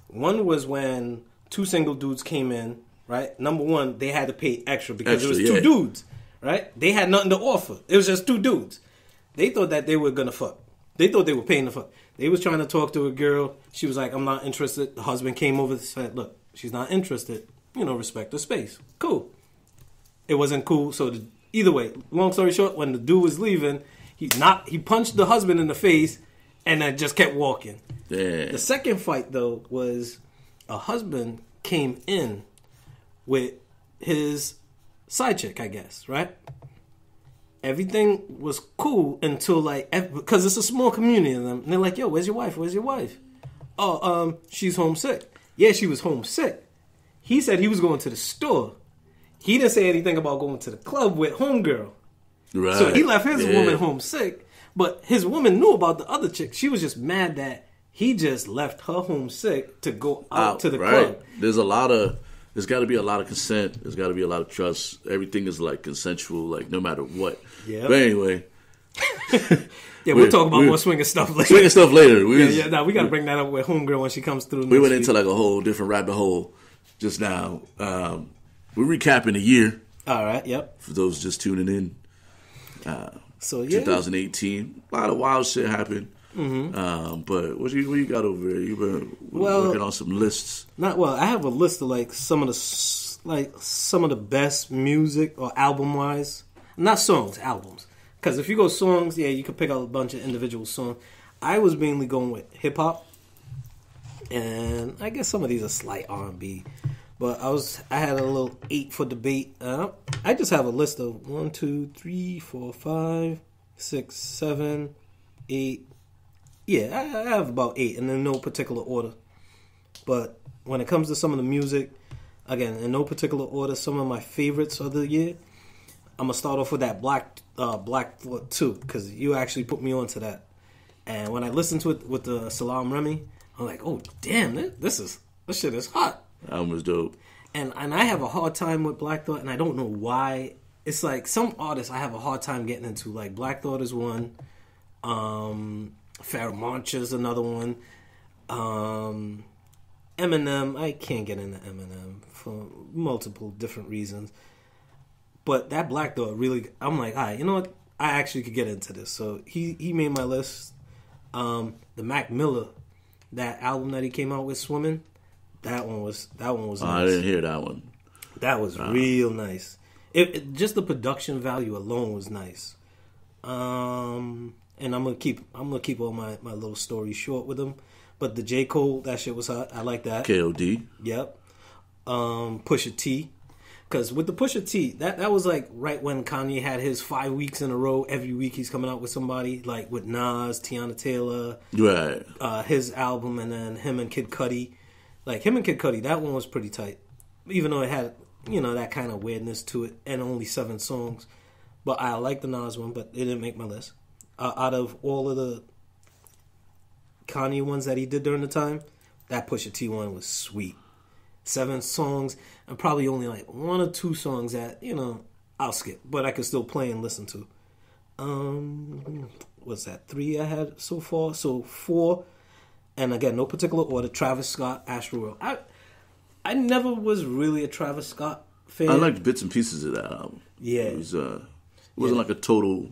One was when 2 single dudes came in, right? Number one, they had to pay extra because it was 2 dudes, right? They had nothing to offer. It was just 2 dudes. They thought that they were gonna fuck. They thought they were paying to fuck. They was trying to talk to a girl. She was like, "I'm not interested." The husband came over and said, "Look, she's not interested. Respect her space." Cool. It wasn't cool. So either way, long story short, when the dude was leaving, he punched the husband in the face and then just kept walking. Yeah. The second fight though was a husband came in with his side chick, I guess, right? Everything was cool until because it's a small community of them, and they're like, "Yo, where's your wife? Where's your wife?" "Oh, she's homesick." Yeah, she was homesick. He said he was going to the store. He didn't say anything about going to the club with homegirl. Right. So he left his woman homesick, but his woman knew about the other chick. She was just mad that he just left her homesick to go out to the club. There's got to be a lot of consent. There's got to be a lot of trust. Everything is like consensual, like no matter what. Yeah. But anyway. We'll talk about more swinging stuff later. We got to bring that up with homegirl when she comes through. We went into like a whole different rabbit hole just now. We're recapping the year. All right, yep. For those just tuning in. 2018. A lot of wild shit happened. Mm-hmm. But what you got over there? You've been working on some lists. I have a list of some of the best music or album wise, not songs, albums. Because if you go songs, you could pick out a bunch of individual songs. I was mainly going with hip hop, and I guess some of these are slight R&B. But I had a little 8 for debate. I just have a list of 1, 2, 3, 4, 5, 6, 7, 8. Yeah, I have about 8, and in no particular order. But when it comes to some of the music, again, in no particular order, some of my favorites of the year, I'm gonna start off with that Black Thought 2, because you actually put me onto that. And when I listened to it with the Salaam Remi, I'm like, oh damn, this shit is hot. That album was dope. And I have a hard time with Black Thought, and I don't know why. It's like some artists I have a hard time getting into. Like Black Thought is one, Pharoah Monch is another one. Eminem, I can't get into Eminem for multiple different reasons. But that Black Thought really, I'm like, all right, you know what? I actually could get into this. So he made my list. The Mac Miller, that album that he came out with, Swimming, that one was nice. I didn't hear that one. That was real nice. It just the production value alone was nice. And I'm gonna keep all my little stories short with him. But the J. Cole, that shit was hot. I like that. KOD. Yep. Pusha T. Because with the Pusha T, that was like right when Kanye had his 5 weeks in a row. Every week he's coming out with somebody, like with Nas, Tiana Taylor, Right. His album, and then him and Kid Cudi. Like him and Kid Cudi, that one was pretty tight. Even though it had, that kind of weirdness to it, and only 7 songs. But I like the Nas one, but it didn't make my list. Out of all of the Kanye ones that he did during the time, that Pusha T one was sweet. 7 songs, and probably only like 1 or 2 songs that, I'll skip, but I could still play and listen to. What's that, 3 I had so far? So 4, and again, no particular order, Travis Scott, Astroworld. I never was really a Travis Scott fan. I liked bits and pieces of that album. Yeah. It wasn't like a total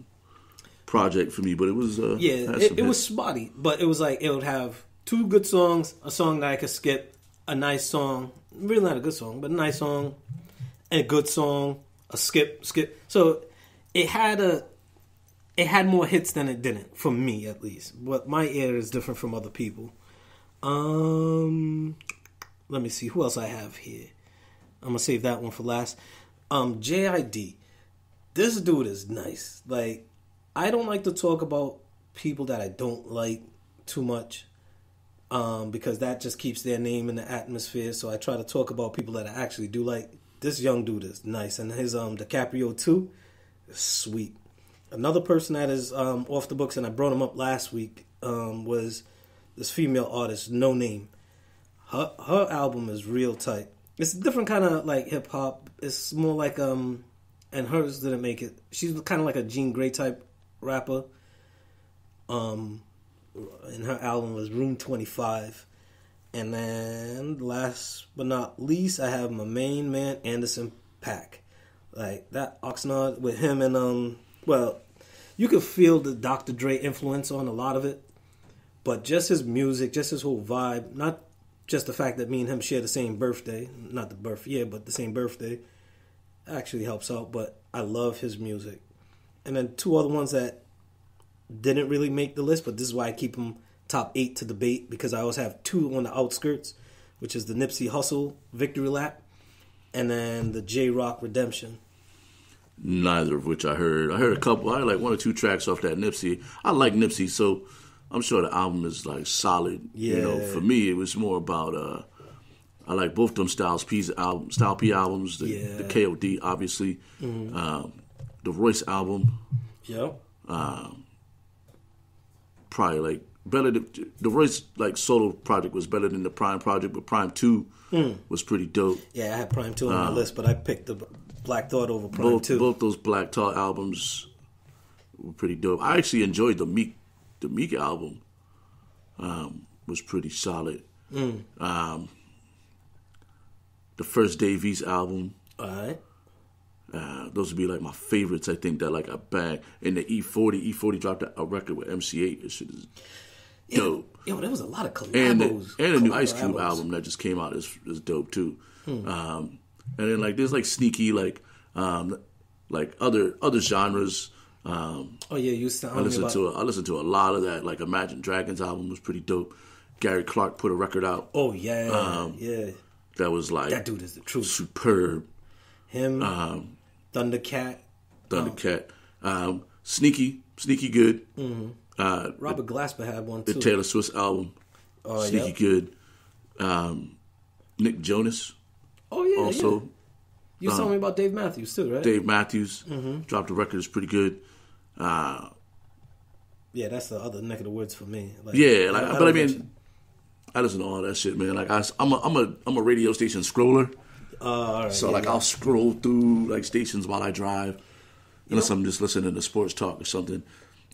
project for me, but it was it was spotty, but it was like it would have 2 good songs, a song that I could skip, a nice song, really not a good song, but a nice song, and a good song, a skip. So it had more hits than it didn't, for me at least. But my ear is different from other people. Let me see who else I have here. I'm gonna save that one for last. JID. This dude is nice. Like, I don't like to talk about people that I don't like too much, because that just keeps their name in the atmosphere. So I try to talk about people that I actually do like. This young dude is nice, and his DiCaprio 2 is sweet. Another person that is off the books, and I brought him up last week, was this female artist, No Name. Her album is real tight. It's a different kind of like hip hop. It's more like and hers didn't make it. She's kind of like a Jean Grey type rapper. And her album was Room 25. And then last but not least, I have my main man, Anderson .Paak. Like that Oxnard with him and you could feel the Dr. Dre influence on a lot of it, but just his music, just his whole vibe, not just the fact that me and him share the same birthday, not the birth year, but the same birthday, actually helps out. But I love his music. And then 2 other ones that didn't really make the list, but this is why I keep them top 8 to debate, because I always have 2 on the outskirts, which is the Nipsey Hussle Victory Lap, and then the J-Rock Redemption. Neither of which I heard. I heard a couple. I heard like 1 or 2 tracks off that Nipsey. I like Nipsey, so I'm sure the album is like solid. Yeah. For me, it was more about I like both them Style P albums, the KOD obviously, the Royce album. Yep. Probably like better than the Royce like solo project was better than the Prime project, but Prime 2 was pretty dope. Yeah, I had Prime 2 on my list, but I picked the Black Thought over Prime 2. Both those Black Thought albums were pretty dope. I actually enjoyed the Meek album. Was pretty solid. The first Dave East album. All right. Those would be like my favorites. I think that like I bang. And the E40 dropped a record with MC8. This shit is dope. Yo, there was a lot of collabos. And the new Ice Cube album that just came out is dope too. And then like there's like sneaky like other genres. Oh yeah, you was I telling me listened about. to I listened to a lot of that. Like Imagine Dragons album was pretty dope. Gary Clark put a record out. Oh yeah, yeah. That was like That dude is the truth. superb. Him, Thundercat, Sneaky good. Robert Glasper had one too. The Taylor Swift album, Sneaky yep. good. Nick Jonas Oh yeah, also. yeah. You told me about Dave Matthews too, right? Dave Matthews dropped a record. It's pretty good. Yeah, that's the other neck of the woods for me. Like, Yeah, like, but I mean, mention- I listen to all that shit, man. Like I'm a radio station scroller, all right, so like I'll scroll through like stations while I drive, unless I'm just listening to sports talk or something.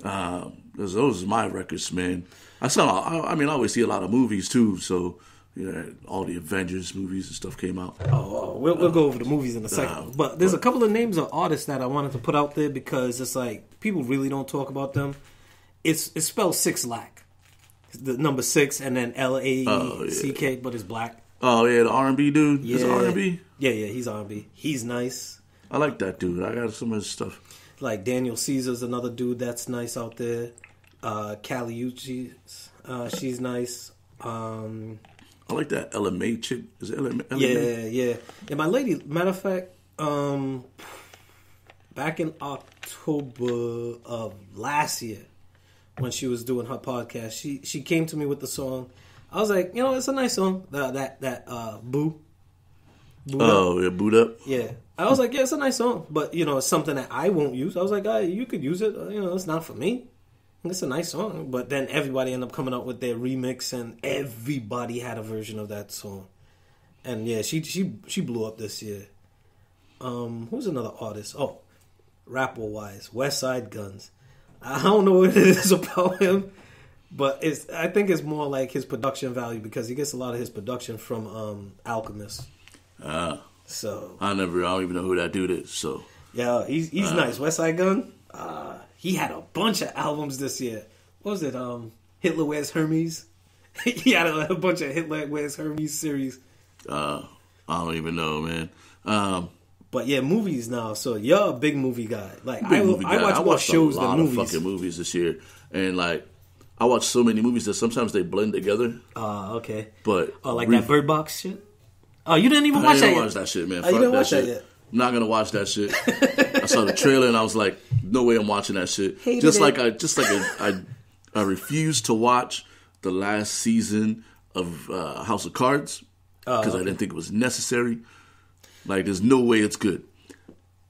Those are my records, man. I always see a lot of movies too. So all the Avengers movies and stuff came out. We'll go over the movies in a second. But there's a couple of names of artists that I wanted to put out there because it's like people really don't talk about them. It's spelled Six Lack, the number 6, and then LACK, but it's black. Oh yeah, the R&B dude. Yeah, Is it R&B? Yeah, he's R&B. He's nice. I like that dude. I got some of his stuff. Like Daniel Caesar's another dude that's nice out there. Kali Uchis, she's nice. I like that LMA chick. Is it LMA? Yeah. And my lady, matter of fact, back in October of last year, when she was doing her podcast, she came to me with the song. I was like, it's a nice song. That Boo. Yeah, Boot Up. Yeah. I was like, yeah, it's a nice song, but it's something that I won't use. I was like, you could use it. It's not for me. It's a nice song, but then everybody ended up coming up with their remix, and everybody had a version of that song. And yeah, she blew up this year. Who's another artist? Oh, rapper wise, West Side Guns. I don't know what it is about him, but I think it's more like his production value because he gets a lot of his production from Alchemist. So I don't even know who that dude is. So yeah, he's nice. West Side Gun. He had a bunch of albums this year. What was it? Hitler Wears Hermes. He had a bunch of Hitler Wears Hermes series. I don't even know, man. But yeah, movies now. So you're a big movie guy. Like I watch more shows than movies. A lot of fucking movies this year, and like I watch so many movies that sometimes they blend together. Okay. But that Bird Box shit. Oh, you didn't even watch that yet. I didn't watch that shit, man. Oh, you didn't watch that yet. I'm not gonna watch that shit. I saw the trailer and I was like, no way I'm watching that shit. I refused to watch the last season of House of Cards because I didn't think it was necessary. Like, there's no way it's good.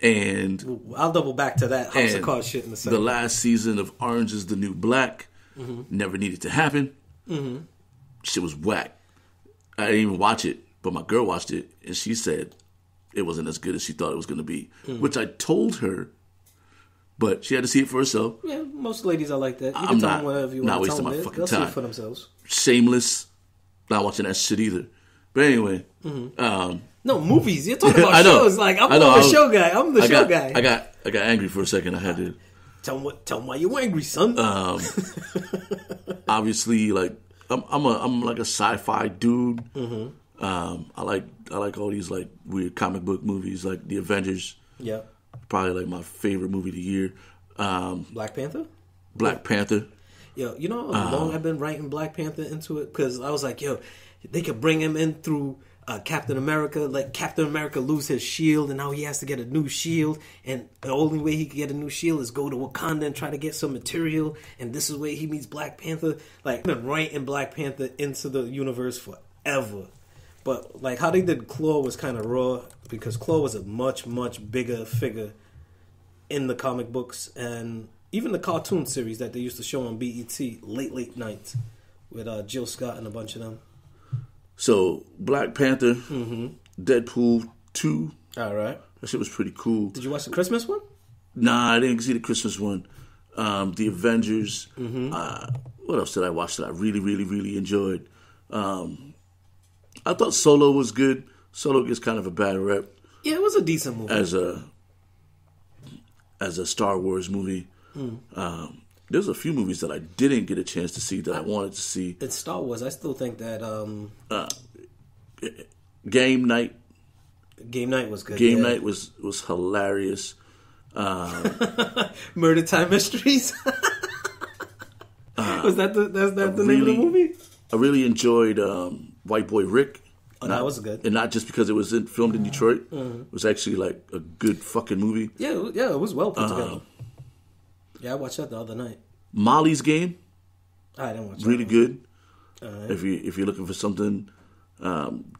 And I'll double back to that House of Cards shit in a second. The last season of Orange is the New Black never needed to happen. Shit was whack. I didn't even watch it, but my girl watched it and she said it wasn't as good as she thought it was going to be, which I told her, but she had to see it for herself. Yeah, most ladies are like that. You I'm can tell not, them whatever you not want to wasting tell my them. fucking They'll time. see it for themselves. Shameless, not watching that shit either. But anyway, no movies. You're talking about I know. shows. Like I'm the show guy. I'm the show guy. I got angry for a second. I had to tell them why you're angry, son. Obviously, like I'm like a sci-fi dude. I like all these like weird comic book movies, like the Avengers. Yeah, probably like my favorite movie of the year. Black Panther. Black Panther. Yo, you know how long I've been writing Black Panther into it? Because I was like, yo, they could bring him in through Captain America, let Captain America lose his shield, and now he has to get a new shield, and the only way he can get a new shield is go to Wakanda and try to get some material, and this is where he meets Black Panther. Like, I've been writing Black Panther into the universe forever. But, like, how they did Claw was kind of raw, because Claw was a much, much bigger figure in the comic books, and even the cartoon series that they used to show on BET late nights with Jill Scott and a bunch of them. So, Black Panther, Deadpool 2. All right. That shit was pretty cool. Did you watch the Christmas one? Nah, I didn't see the Christmas one. The Avengers. What else did I watch that I really, really, really enjoyed? I thought Solo was good. Solo gets kind of a bad rep. Yeah, it was a decent movie. As a Star Wars movie. There's a few movies that I didn't get a chance to see that I wanted to see. It's Star Wars. I still think that Game Night. Game Night was good. Game Night was hilarious. Murder Time Mysteries. Was that the name of the movie? I really enjoyed White Boy Rick. Oh, that was good. And not just because it was filmed in Detroit. It was actually like a good fucking movie. Yeah, it was well put together. Yeah, I watched that the other night. Molly's Game. I didn't watch that. Really good. If you're looking for something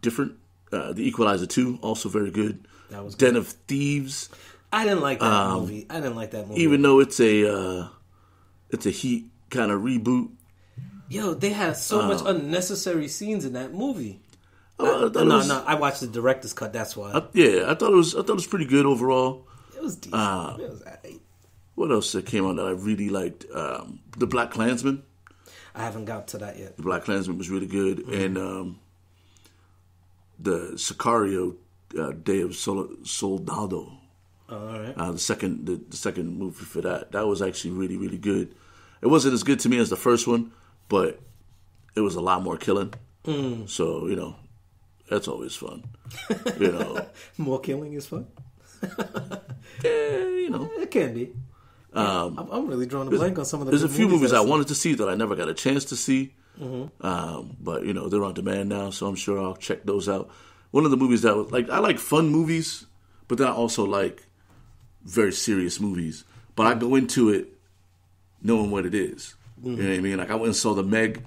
different. The Equalizer 2, also very good. That was Den good. of Thieves. I didn't like that movie. Even though it's a Heat kind of reboot. Yo, they had so much unnecessary scenes in that movie. No, I watched the director's cut. That's why. I thought it was pretty good overall. It was decent. It was alright. What else that came out that I really liked? The Black Klansman. I haven't got to that yet. The Black Klansman was really good, and the Sicario, Day of Soldado. All right. The second movie for that was actually really, really good. It wasn't as good to me as the first one, but it was a lot more killing. So that's always fun. More killing is fun. It can be. I'm really drawing a blank on some of the. There's a few movies I wanted to see that I never got a chance to see. But they're on demand now, so I'm sure I'll check those out. One of the movies that was I like fun movies, but then I also like very serious movies. But I go into it knowing what it is. You know what I mean? Like I went and saw The Meg.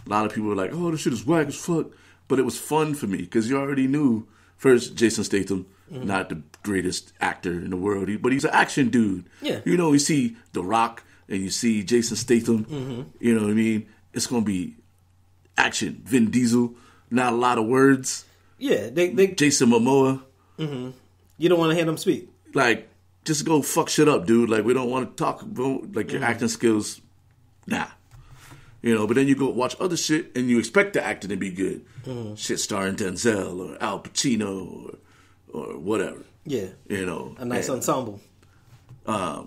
A lot of people were like, "Oh, this shit is whack as fuck," but it was fun for me because you already knew first Jason Statham, not the greatest actor in the world, but he's an action dude. Yeah, you see The Rock and you see Jason Statham. You know what I mean? It's gonna be action. Vin Diesel, not a lot of words. Yeah, they Jason Momoa. You don't want to hear them speak. Like, just go fuck shit up, dude. Like, we don't want to talk about your acting skills. Nah. But then you go watch other shit and you expect the acting to be good. Shit starring Denzel or Al Pacino or whatever. Yeah. A nice ensemble. I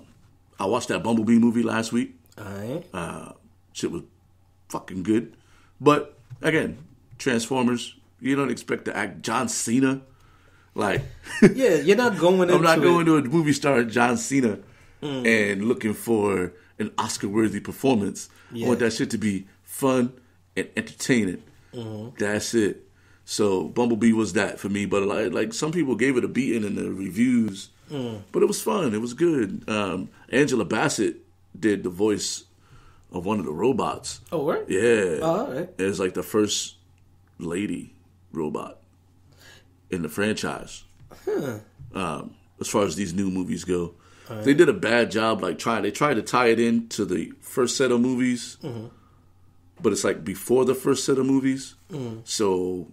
watched that Bumblebee movie last week. Alright. Shit was fucking good. But, again, Transformers, you don't expect to act John Cena. Like, yeah, you're not going into I'm not going to a movie starring John Cena and looking for an Oscar-worthy performance. I want that shit to be fun and entertaining. That's it. So Bumblebee was that for me. But like some people gave it a beating in the reviews. But it was fun. It was good. Angela Bassett did the voice of one of the robots. Oh, right? Yeah. All right. It's like the first lady robot in the franchise. As far as these new movies go. Right. They did a bad job they tried to tie it in to the first set of movies. But it's like before the first set of movies. So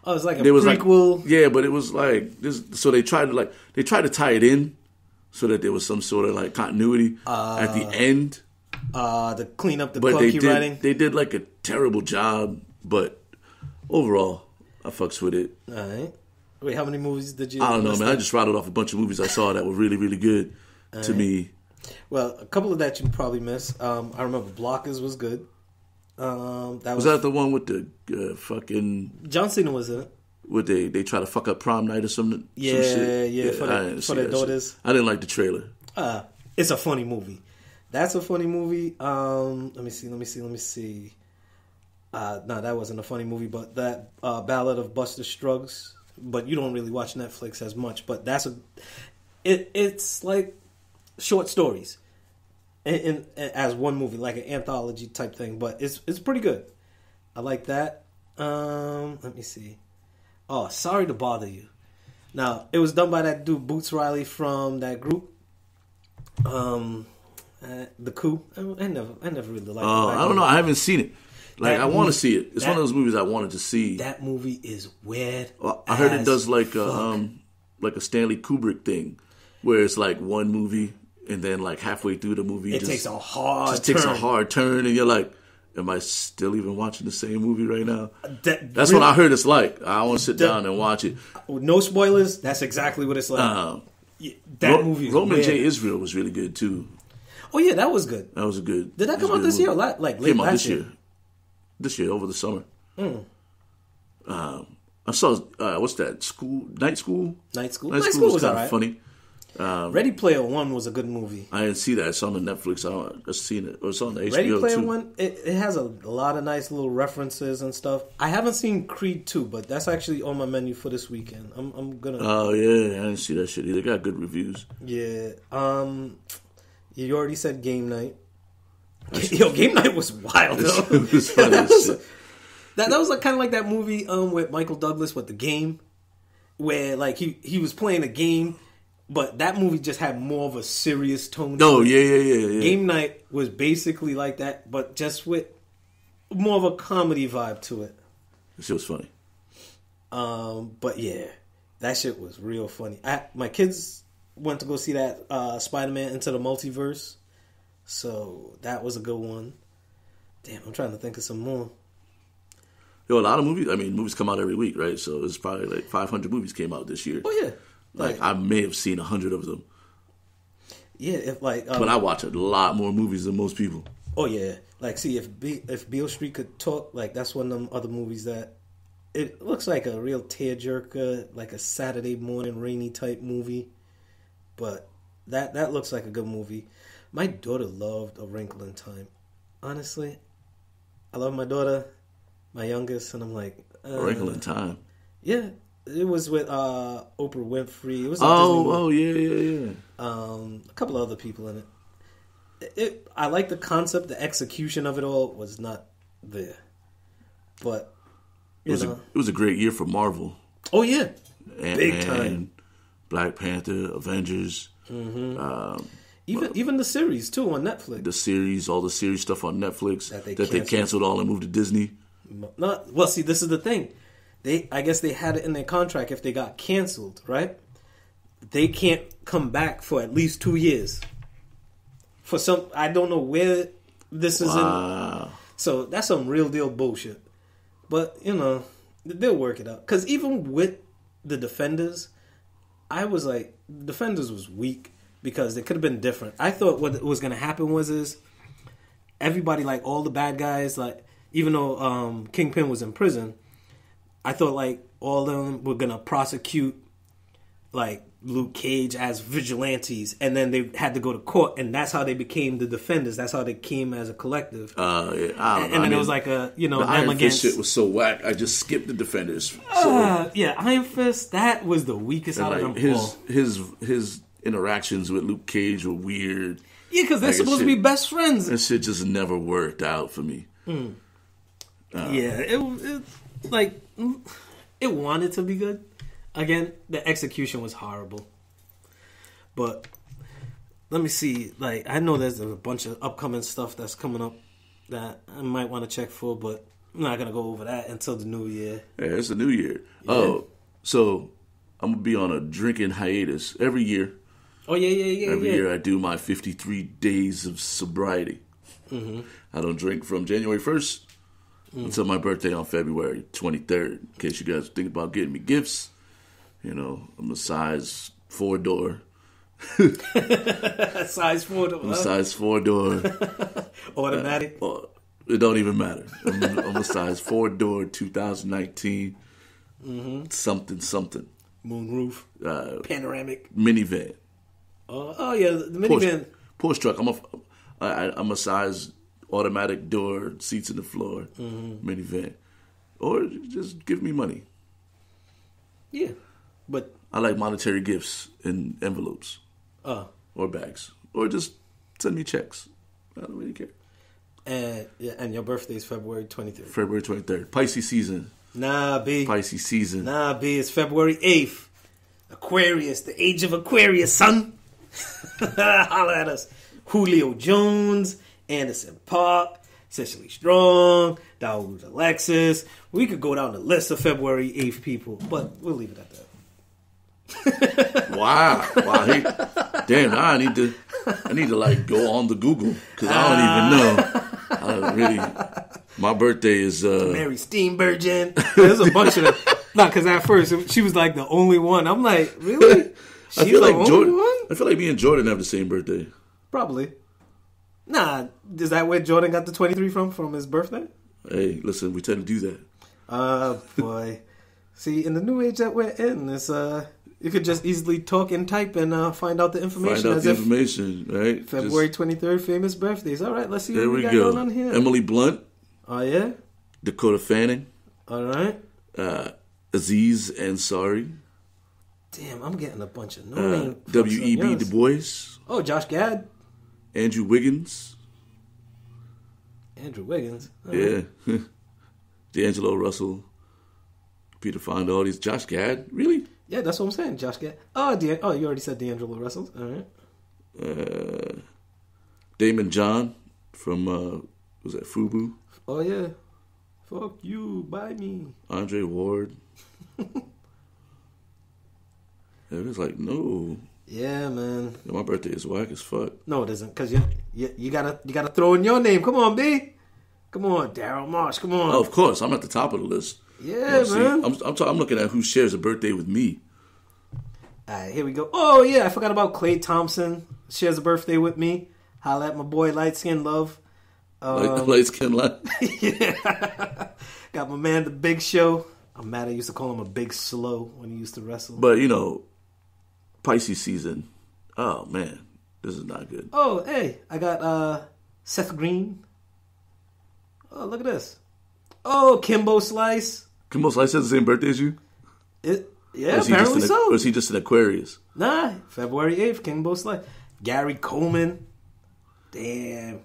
it's like a prequel. But it was like this, so they tried to tie it in so that there was some sort of continuity at the end. To clean up the clunky writing. They did a terrible job, but overall I fucks with it. All right. Wait, how many movies did you? I don't know, man. I just rattled off a bunch of movies I saw that were really, really good to me. Well, a couple of that you probably missed. I remember Blockers was good. Was that the one with the fucking John Cena was in it? Would they try to fuck up prom night or something? Yeah, some shit? Yeah. For their daughters. I didn't like the trailer. It's a funny movie. That's a funny movie. Let me see. No, that wasn't a funny movie, but that Ballad of Buster Scruggs. But you don't really watch Netflix as much. But it's like short stories, in as one movie, like an anthology type thing. But it's pretty good. I like that. Let me see. Oh, Sorry to Bother You. Now it was done by that dude Boots Riley from that group. The Coup. I never really liked it. I don't know. I haven't seen it. I want to see it. It's one of those movies I wanted to see. That movie is weird. I heard it does like a Stanley Kubrick thing, where it's like one movie and then halfway through the movie it takes a hard turn, and you're like, am I still even watching the same movie right now? That's really, what I heard it's like. I want to sit down and watch it. No spoilers. That's exactly what it's like. That movie is Roman weird. J. Israel was really good too. Oh yeah, that was good. That was a good. Did that come out this year or late last year? This year, over the summer. I saw what's that? Night School. Night School was was kind of funny. Ready Player One was a good movie. I didn't see that. It's on the Netflix. I've seen it. It's on the HBO Ready Player too. One, it has a lot of nice little references and stuff. I haven't seen Creed 2, but that's actually on my menu for this weekend. I'm gonna. Oh yeah, I didn't see that shit either. They got good reviews. Yeah. You already said Game Night. Yo, Game Night was wild. Though. It was funny as shit. That was like kind of like that movie with Michael Douglas with The Game, where like he was playing a game, but that movie just had more of a serious tone. No, yeah. Game Night was basically like that, but just with more of a comedy vibe to it. That shit was funny. But yeah, that shit was real funny. My kids went to go see that Spider-Man Into the Multiverse, so that was a good one. Damn, I'm trying to think of some more. Yo, a lot of movies. I mean, movies come out every week, right? So it's probably like 500 movies came out this year. Oh yeah, Like I may have seen 100 of them. Yeah, if like, but I watch a lot more movies than most people. Oh yeah, like see if Beale Street Could Talk, like that's one of them other movies that it looks like a real tearjerker, like a Saturday morning rainy type movie. But that looks like a good movie. My daughter loved A Wrinkle in Time. Honestly, I love my daughter, my youngest, and I'm like, A Wrinkle in Time. Yeah, it was with Oprah Winfrey. It was yeah. A couple of other people in it. I like the concept. The execution of it all was not there, but it was a great year for Marvel. Oh yeah, Ant-Man, big time. Black Panther, Avengers. Mm-hmm. Even the series too on Netflix. The series, all the series stuff on Netflix that they canceled. canceled all and moved to Disney. Well, see, this is the thing. I guess they had it in their contract if they got canceled, right? They can't come back for at least 2 years. For some, I don't know where this is in. So that's some real deal bullshit. But, they'll work it out. Because even with the Defenders, I was like, Defenders was weak because it could have been different. I thought what was going to happen was everybody, like all the bad guys, like even though Kingpin was in prison, I thought like all of them were going to prosecute like Luke Cage as vigilantes, and then they had to go to court, and that's how they became the Defenders. That's how they came as a collective. And then it was like the Iron Fist shit was so whack. I just skipped the Defenders. Iron Fist, that was the weakest out of them all. His interactions with Luke Cage were weird. Yeah, because they're supposed to be best friends. That shit just never worked out for me. It wanted to be good. Again, the execution was horrible. But let me see. Like, I know there's a bunch of upcoming stuff that's coming up that I might want to check for, but I'm not gonna go over that until the new year. Yeah, it's the new year. Yeah. Oh, so I'm gonna be on a drinking hiatus every year. Oh yeah. Every year I do my 53 days of sobriety. Mm-hmm. I don't drink from January 1st until my birthday on February 23rd. In case you guys think about getting me gifts. I'm a size 4-door. Size 4-door. I'm a size 4-door. Automatic. It don't even matter. I'm a size 4-door 2019. Mm-hmm. Something. Moonroof. Panoramic. Minivan. Oh yeah, the minivan. Porsche truck. I'm a size automatic door, seats in the floor, minivan. Or just give me money. Yeah. But I like monetary gifts in envelopes. Or bags. Or just send me checks. I don't really care. And your birthday is February 23rd. February 23rd. Pisces season. Nah, B. Pisces season. Nah, B. It's February 8th. Aquarius. The age of Aquarius, son. Holla at us. Julio Jones. Anderson .Paak. Cecily Strong. Daoud Alexis. We could go down the list of February 8th people. But we'll leave it at that. Wow. Damn, now I need to like go on the Google because I don't even know. My birthday is Mary Steenburgen. There's a bunch of them. Because at first she was like the only one. I'm like, really? I feel like me and Jordan have the same birthday. Probably. Nah, is that where Jordan got the 23 from his birthday? Hey, listen, we tend to do that. Boy. See, in the new age that we're in, it's You could just easily talk and type and find out the information. Find out the information, right? February 23rd, famous birthdays. All right, let's see what we got go. going on here. Emily Blunt. Oh, yeah? Dakota Fanning. All right. Aziz Ansari. Damn, I'm getting a bunch of no-name. W.E.B. Du Bois. Oh, Josh Gad. Andrew Wiggins. Andrew Wiggins? Yeah. D'Angelo Russell. Peter Fonda. All these. Josh Gad? Really? Yeah, that's what I'm saying. Josh Gad. Oh, you already said D'Angelo Russell. All right. Damon John from, was that FUBU? Oh, yeah. Fuck you, buy me. Andre Ward. It was like, no. Yeah, man. Yeah, my birthday is whack as fuck. No, it isn't, because you gotta throw in your name. Come on, B. Come on, Daryl Marsh. Come on. Oh, of course. I'm at the top of the list. Yeah, man. I'm looking at who shares a birthday with me. All right, here we go. Oh, yeah, I forgot about Klay Thompson. Shares a birthday with me. Holla at my boy, Light Skin Love. Light Skin Love? Yeah. Got my man, The Big Show. I'm mad I used to call him a Big Slow when he used to wrestle. But, Pisces season. Oh, man. This is not good. Oh, hey, I got Seth Green. Oh, look at this. Oh, Kimbo Slice. Kimbo Slice has the same birthday as you? Yeah, apparently so. Or is he just an Aquarius? Nah, February 8th, Kimbo Slice. Gary Coleman. Damn.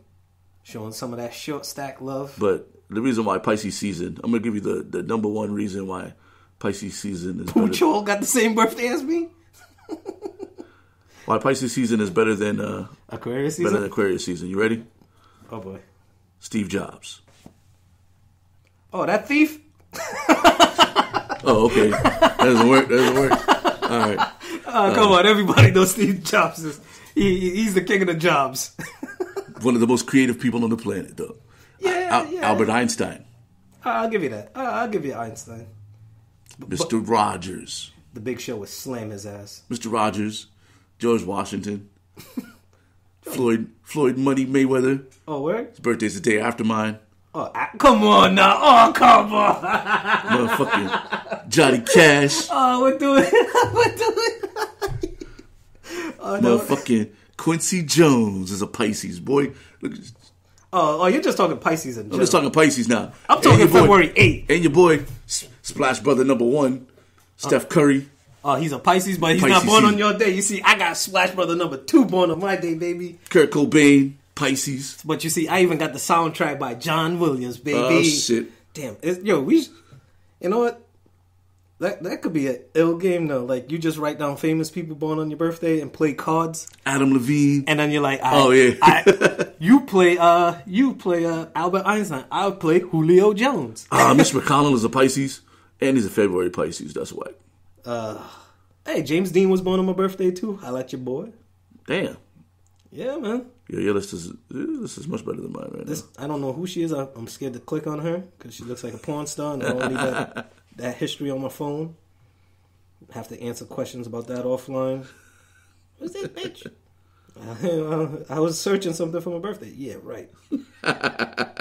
Showing some of that short stack love. But the reason why Pisces season, I'm going to give you the number one reason why Pisces season is better. Poochol got the same birthday as me? Why Pisces season is better than Aquarius season? Better than Aquarius season. You ready? Oh, boy. Steve Jobs. Oh, that thief? Oh, okay. That doesn't work. All right. Come on. Everybody knows Steve Jobs is... He's the king of the jobs. One of the most creative people on the planet, though. Yeah. Albert Einstein. I'll give you that. I'll give you Einstein. Mr. Rogers. The Big Show would slam his ass. Mr. Rogers. George Washington. Floyd Money Mayweather. Oh, where? His birthday's the day after mine. Oh, come on now. Oh, come on. Motherfucking Johnny Cash. Oh, we're doing Oh, no. Motherfucking Quincy Jones is a Pisces, boy. Look. Oh, you're just talking Pisces in general. I'm just talking Pisces now. I'm talking February 8th. And your boy, Splash Brother #1, Steph Curry. Oh, he's a Pisces, but he's not born on your day. You see, I got Splash Brother #2 born on my day, baby. Kurt Cobain, Pisces. But you see, I even got the soundtrack by John Williams, baby. Oh, shit. Damn. You know what? That could be an ill game, though. Like, you just write down famous people born on your birthday and play cards. Adam Levine. And then you're like, yeah. You play Albert Einstein. I'll play Julio Jones. Mitch McConnell is a Pisces. And he's a February Pisces. That's why. Hey, James Dean was born on my birthday, too. I like your boy. Damn. Yeah, man. Yeah, your list is much better than mine right now. I don't know who she is. I'm scared to click on her because she looks like a porn star, and I already got that history on my phone. Have to answer questions about that offline. Who's this bitch? I was searching something for my birthday. Yeah, right.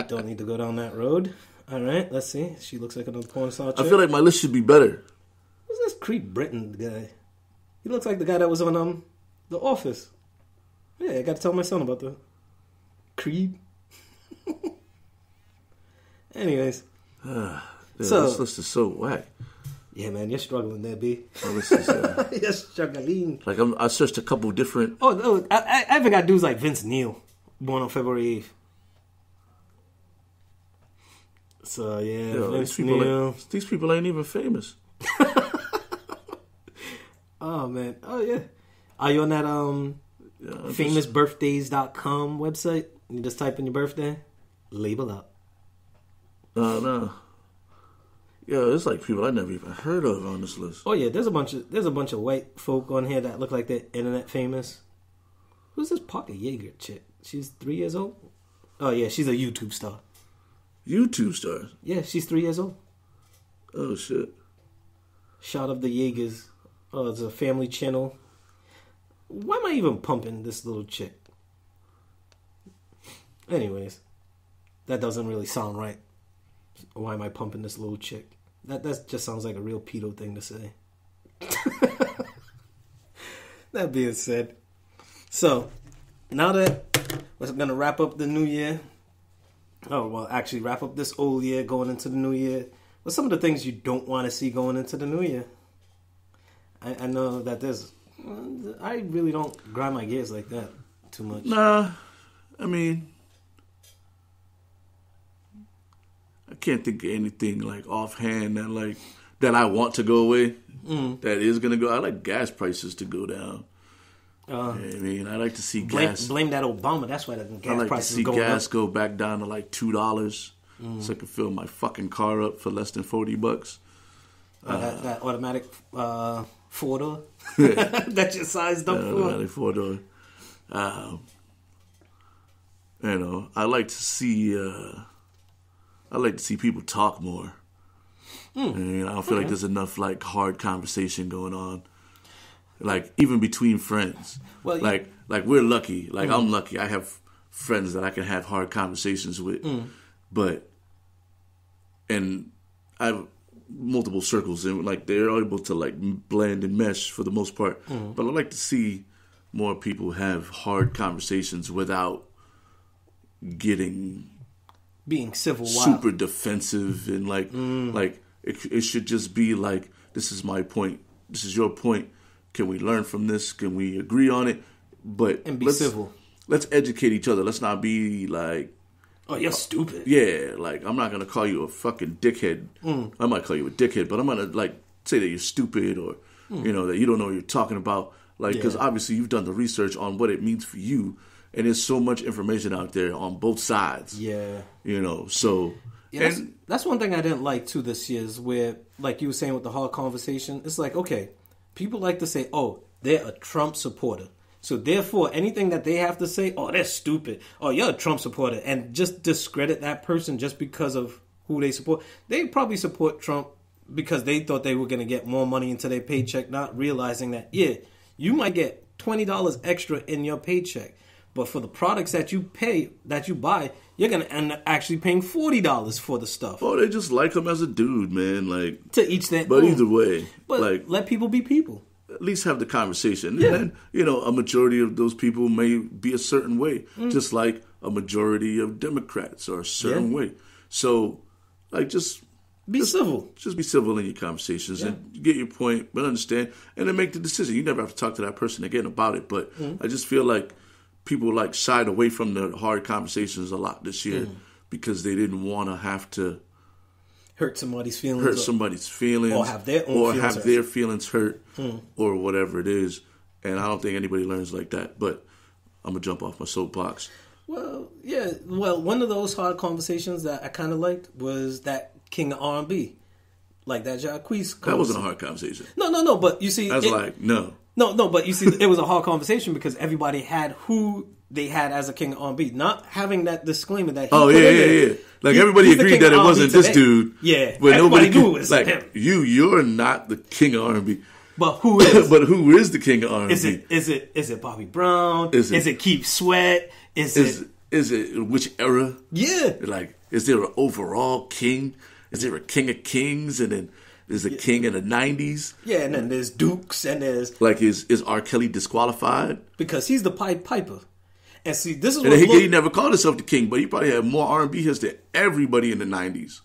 Don't need to go down that road. All right, let's see. She looks like another porn star chick. I feel like my list should be better. Who's this Creed Britton guy? He looks like the guy that was on The Office. Yeah, I got to tell my son about the Creed. Anyways. This list is so whack. Yeah, man, you're struggling there, B. This is, you're struggling. Like, I searched a couple different... Oh, I even got dudes like Vince Neil, born on February 8th. So, yeah, Vince Neil. These people ain't even famous. Oh, man. Oh, yeah. Are you on that famousbirthdays.com website? You just type in your birthday? Label up. No. Yeah, it's like people I never even heard of on this list. Oh yeah, there's a bunch of white folk on here that look like they're internet famous. Who's this Parker Yeager chick? She's 3 years old. Oh yeah, she's a YouTube star. YouTube star? Yeah, she's 3 years old. Oh shit. Shot of the Yeagers. Oh, it's a family channel. Why am I even pumping this little chick? Anyways, that doesn't really sound right. Why am I pumping this little chick? That just sounds like a real pedo thing to say. That being said, so now that we're gonna wrap up the new year. Oh well, actually wrap up this old year, going into the new year. What's some of the things you don't want to see going into the new year? I know that I really don't grind my gears like that too much. Nah, I mean, I can't think of anything like offhand that I want to go away. That is gonna go. I like gas prices to go down. I mean, I like to see gas. Blame that Obama. That's why the gas I like prices to see going gas up. go back down to like $2, so I can fill my fucking car up for less than $40. That automatic 4-door that you're sized up for. Automatic 4-door. You know, I like to see people talk more. And I don't feel like there's enough like hard conversation going on. Like even between friends. Well, like we're lucky. Like I'm lucky. I have friends that I can have hard conversations with. And I have multiple circles and like they're able to like blend and mesh for the most part. But I like to see more people have hard conversations without being civil, super defensive and like it should just be like, this is my point, this is your point. Can we learn from this? Can we agree on it? And be civil. Let's educate each other. Let's not be like, oh, you're stupid. Yeah, like I'm not gonna call you a fucking dickhead. I might call you a dickhead, but I'm gonna like say that you're stupid or you know that you don't know what you're talking about. Like because obviously you've done the research on what it means for you, and there's so much information out there on both sides. Yeah, you know. So that's one thing I didn't like too this year is where, like you were saying with the hard conversation, it's like, okay, people like to say, oh, they're a Trump supporter. So therefore, anything that they have to say, oh, they're stupid. Oh, you're a Trump supporter. And just discredit that person just because of who they support. They probably support Trump because they thought they were going to get more money into their paycheck, not realizing that, yeah, you might get $20 extra in your paycheck. But for the products that you buy, you're going to end up actually paying $40 for the stuff. Oh, they just like him as a dude, man. Like to each their But own. either way, But like let people be people. At least have the conversation. Yeah. And then, you know, a majority of those people may be a certain way, just like a majority of Democrats are a certain way. So, like, just be civil. Just be civil in your conversations and get your point, but understand, and then make the decision. You never have to talk to that person again about it, but I just feel like people, like, shied away from the hard conversations a lot this year because they didn't want to have to hurt somebody's feelings. Or have their own feelings hurt. Or whatever it is. And I don't think anybody learns like that. But I'm going to jump off my soapbox. Well, yeah. Well, one of those hard conversations that I kind of liked was that King of R&B. Like that Jacquees. That wasn't a hard conversation. No. But you see... No, but you see, it was a hard conversation because everybody had who they had as a King of R&B. Not having that disclaimer that he yeah. Like everybody agreed that it wasn't this dude. Yeah, but everybody knew it was like him. You're not the King of R&B. But who is? But who is the King of R&B? Is it Bobby Brown? Is it Keith Sweat? Is it which era? Yeah. Like, is there an overall king? Is there a King of Kings and then there's a king in the 90s? Yeah, and then there's Dukes and there's... Like, is R. Kelly disqualified? Because he's the Pied Piper. And see, this is what... And he never called himself the king, but he probably had more R&B hits than everybody in the 90s.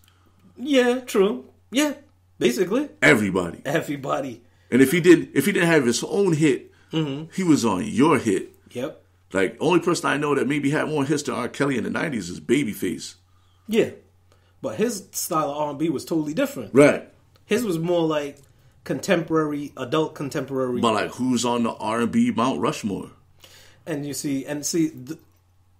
Yeah, true. Yeah, basically. Everybody. And if he didn't have his own hit, he was on your hit. Yep. Like, only person I know that maybe had more hits than R. Kelly in the 90s is Babyface. Yeah. But his style of R&B was totally different. Right. His was more like adult contemporary. But like, who's on the R&B Mount Rushmore? And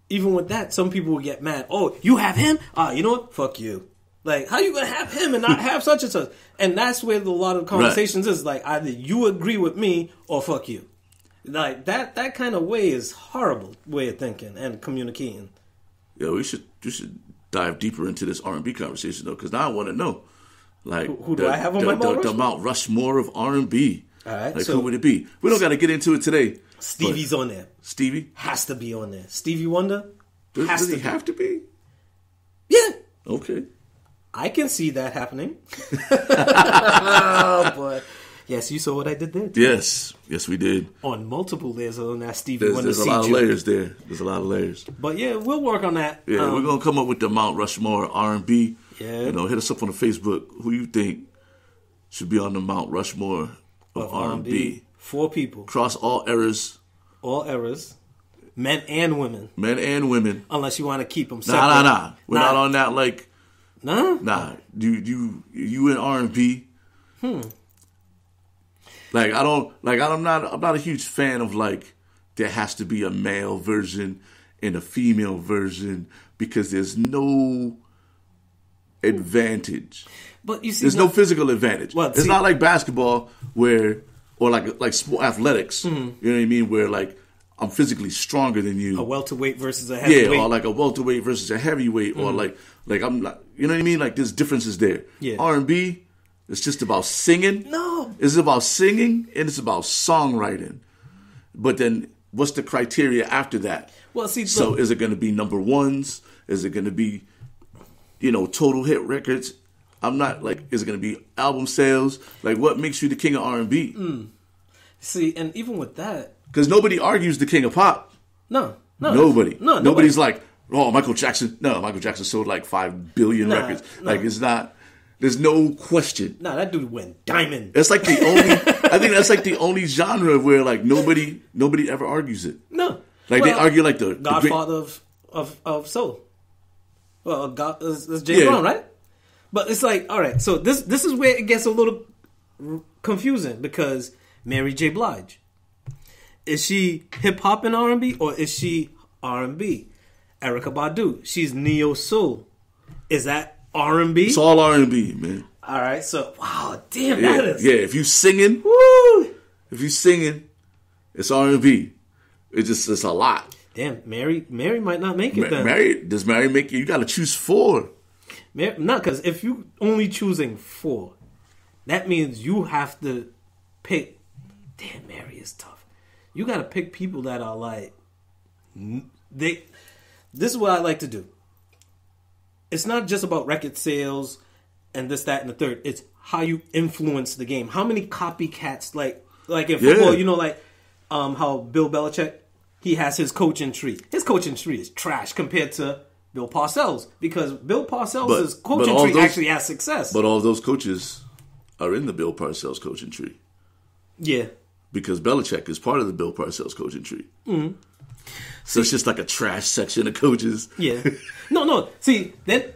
even with that, some people will get mad. Oh, you have him? You know what? Fuck you. Like, how you gonna have him and not have such and such? And that's where a lot of conversations is. Like, either you agree with me or fuck you. Like, that kind of way is horrible way of thinking and communicating. Yeah, we should dive deeper into this R&B conversation, though, because now I want to know. Like, who do I have on my Mount Rushmore? The Mount Rushmore of R&B. All right. Like, who would it be? We don't got to get into it today. Stevie's on there. Stevie? Has to be on there. Stevie Wonder? Does he have to be? Yeah. Okay. I can see that happening. Oh, boy. Yes, you saw what I did there. Yes, we did. On multiple layers on that Stevie Wonder. There's a lot of layers there. There's a lot of layers. But yeah, we'll work on that. Yeah, we're gonna come up with the Mount Rushmore R&B. Yeah. You know, hit us up on the Facebook. Who you think should be on the Mount Rushmore of R&B? 4 people. Across all eras. All eras. Men and women. Men and women. Unless you want to keep them separate. Nah. We're not on that, like... Nah? Nah. You in R&B. Like, I'm not a huge fan of, like, there has to be a male version and a female version because there's no advantage. But you see... There's no physical advantage. Well, it's not like basketball where... Or like sport athletics. You know what I mean? Where, like, I'm physically stronger than you. A welterweight versus a heavyweight. Yeah, or like a welterweight versus a heavyweight, or like I'm not. You know what I mean? Like there's differences there. Yeah. R&B, it's just about singing. No, it's about singing and it's about songwriting. But then, what's the criteria after that? Well, see, so is it going to be number ones? Is it going to be, total hit records? I'm not like. Is it going to be album sales? Like, what makes you the king of R&B? See, and even with that. Because nobody argues the king of pop. No. Nobody. No. Nobody's like, oh, Michael Jackson. No, Michael Jackson sold like 5 billion records. Like, it's not, there's no question. Nah, that dude went diamond. That's like the only, I think that's like the only genre where like nobody ever argues it. No. Like they argue like the Godfather of soul. Well, God is James Brown, right? But it's like, all right, so this is where it gets a little confusing because Mary J. Blige. Is she hip hop and R&B or is she R&B? Erykah Badu, she's neo soul. Is that R&B? It's all R&B, man. All right, so wow, damn, that is. Yeah, if you singing, woo. If you singing, it's R&B. It's a lot. Damn, Mary might not make it then. Does Mary make it? You got to choose 4. No, because if you only choosing 4, that means you have to pick. Damn, Mary is tough. You got to pick people that are like this is what I like to do. It's not just about record sales and this, that, and the third. It's how you influence the game. How many copycats like in football? Like how Bill Belichick, he has his coaching tree. His coaching tree is trash compared to Bill Parcells because Bill Parcells' coaching tree actually has success. But all of those coaches are in the Bill Parcells coaching tree. Yeah. Because Belichick is part of the Bill Parcells coaching tree. Mm-hmm. So it's just like a trash section of coaches. Yeah. No. See, then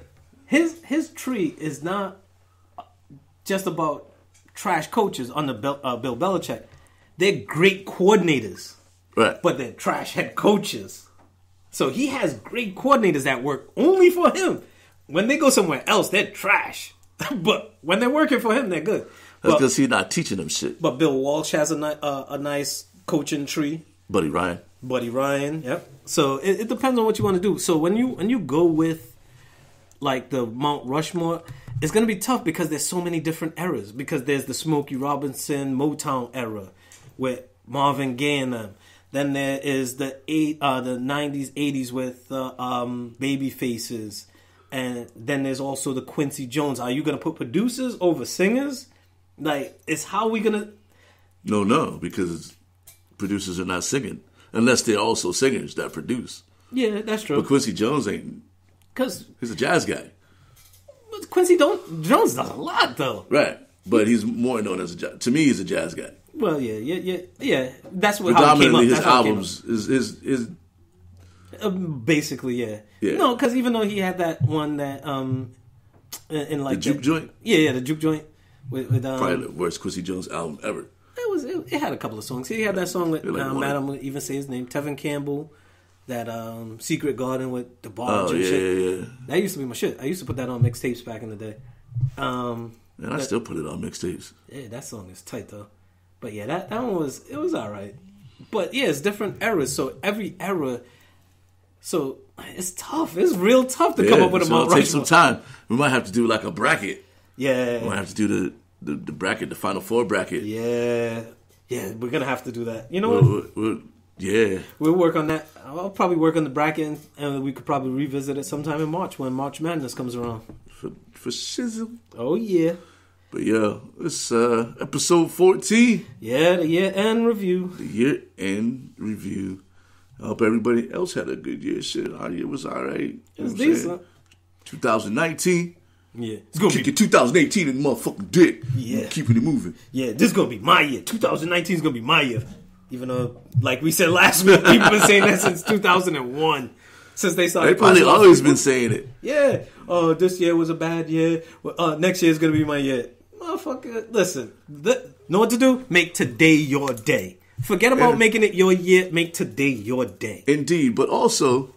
his tree is not just about trash coaches under Bill Belichick. They're great coordinators. Right. But they're trash head coaches. So he has great coordinators that work only for him. When they go somewhere else, they're trash. But when they're working for him, they're good. That's because he's not teaching them shit. But Bill Walsh has a nice coaching tree. Buddy Ryan, yep. So it depends on what you want to do. So when you go with like the Mount Rushmore, it's going to be tough because there's so many different eras. Because there's the Smokey Robinson Motown era with Marvin Gaye and them. Then there is the 90s, 80s with Baby Faces. And then there's also the Quincy Jones. Are you going to put producers over singers? Like, it's how we going to... No, because producers are not singing. Unless they're also singers that produce. Yeah, that's true. But Quincy Jones ain't... Because... He's a jazz guy. But Quincy Jones does a lot, though. Right. But he's more known as a jazz... To me, he's a jazz guy. Well, yeah. That's what how it came up. His albums is basically, yeah. No, because even though he had that one that in like the juke joint. Yeah, the juke joint with probably the worst Quincy Jones album ever. It had a couple of songs. He had that song with Madam would even say his name, Tevin Campbell. That Secret Garden with the Barge and shit. Yeah. That used to be my shit. I used to put that on mixtapes back in the day. And I still put it on mixtapes. Yeah, that song is tight though. But yeah, that one was alright. But yeah, it's different eras. So every era, so it's tough. It's real tough to come up with a Mount Rushmore. It'll take some time. We might have to do like a bracket. Yeah, we might have to do the bracket, the Final Four bracket. Yeah, we're gonna have to do that. You know what? We'll work on that. I'll probably work on the bracket, and we could probably revisit it sometime in March when March Madness comes around. For shizzle. Oh yeah. But yeah, it's episode 14. Yeah, the year-end review. The year-end review. I hope everybody else had a good year. Shit, our year was all right. It was decent. 2019. Yeah. It's gonna Kick your 2018 in the motherfucking dick. Yeah. Keeping it moving. Yeah, this is going to be my year. 2019 is going to be my year. Even though, like we said last week, people have been saying that since 2001. Since they started. They've probably always been saying it. Yeah. Oh, this year was a bad year. Next year is going to be my year. Motherfucker, listen. Know what to do? Make today your day. Forget about making it your year. Make today your day. Indeed. But also,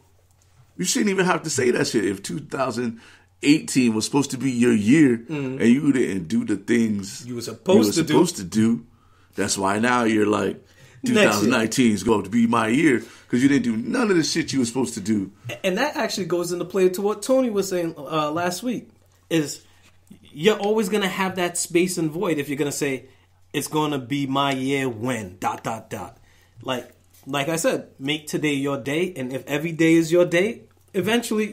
you shouldn't even have to say that shit. If 2018 was supposed to be your year and you didn't do the things you were supposed to do, that's why now you're like, 2019 is going to be my year because you didn't do none of the shit you were supposed to do. And that actually goes into play to what Tony was saying last week, is you're always going to have that space and void if you're going to say, it's going to be my year when, ... Like I said, make today your day, and if every day is your day, eventually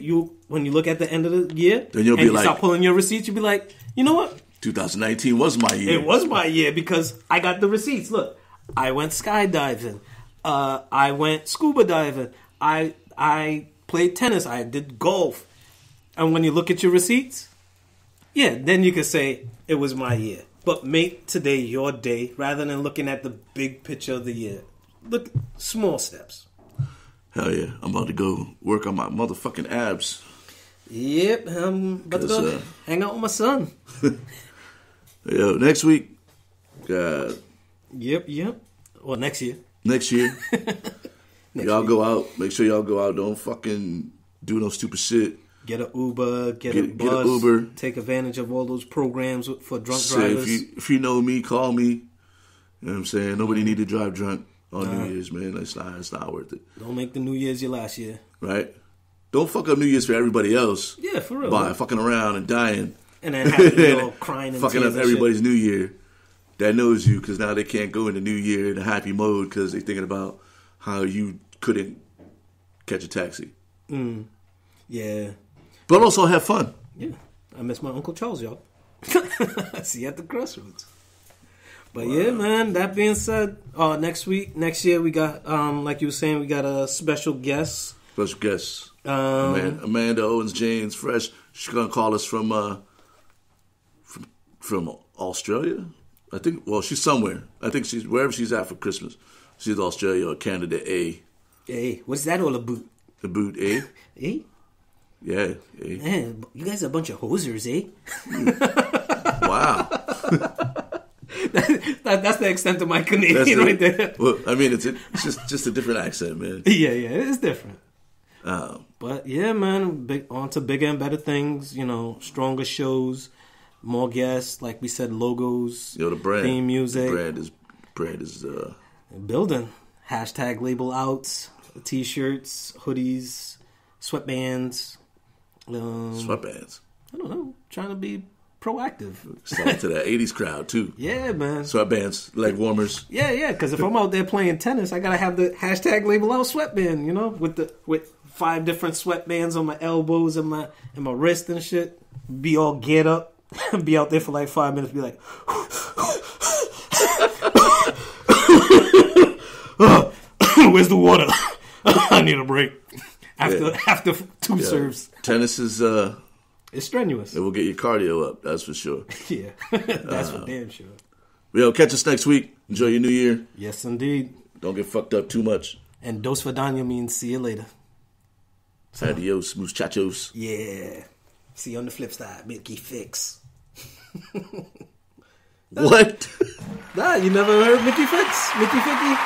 when you look at the end of the year, then you'll be like, start pulling your receipts, you'll be like, you know what? 2019 was my year. It was my year because I got the receipts. Look, I went skydiving. I went scuba diving. I played tennis. I did golf. And when you look at your receipts, yeah, then you can say it was my year. But make today your day rather than looking at the big picture of the year. Look, small steps. Hell yeah. I'm about to go work on my motherfucking abs. Yep, I'm about to go hang out with my son. Yo, next week. Yep. Well, next year. Next year. Y'all go out. Make sure y'all go out. Don't fucking do no stupid shit. Get an Uber, get a bus. Get an Uber. Take advantage of all those programs for drunk drivers. If you know me, call me. You know what I'm saying? Nobody need to drive drunk on New Year's, man. It's not worth it. Don't make the New Year's your last year. Right? Don't fuck up New Year's for everybody else. Yeah, for real. By fucking around and dying. And then having crying and fucking up everybody's New Year that knows you, because now they can't go into New Year in a happy mode because they're thinking about how you couldn't catch a taxi. Yeah. But also have fun. Yeah. I miss my Uncle Charles, y'all. See you at the crossroads. But yeah, man, that being said, next year, we got, like you were saying, we got a special guest. Special guest. Amanda Owens James Fresh. She's going to call us from Australia. I think, well, she's somewhere. I think she's wherever she's at for Christmas. She's Australia or Canada A. Hey, what's that all about? About, eh? Eh? Yeah, eh? Man, you guys are a bunch of hosers, eh? Wow. That's the extent of my Canadian right there. Well, I mean, it's just a different accent, man. Yeah, it's different. But yeah, man, on to bigger and better things. You know, stronger shows, more guests. Like we said, logos. Yo, the brand, theme music. The brand is building. Hashtag label outs, t-shirts, hoodies, sweatbands. Sweatbands. I don't know. Trying to be proactive. Selling to that 80s crowd, too. Yeah, man. Sweatbands, leg warmers. Yeah, because if I'm out there playing tennis, I got to have the hashtag label out sweatband, you know, with 5 different sweatbands on my elbows and my wrist and shit. Be all geared up. Be out there for like 5 minutes. Be like, where's the water? I need a break. After 2 serves. Tennis is it's strenuous. It will get your cardio up, that's for sure. Yeah. That's for damn sure. Yo, catch us next week. Enjoy your new year. Yes, indeed. Don't get fucked up too much. And Dos Vidania means see you later. So, adios, muchachos. Yeah. See you on the flip side, Mickey Fix. What? Nah, you never heard Mickey Fix? Mickey Ficky?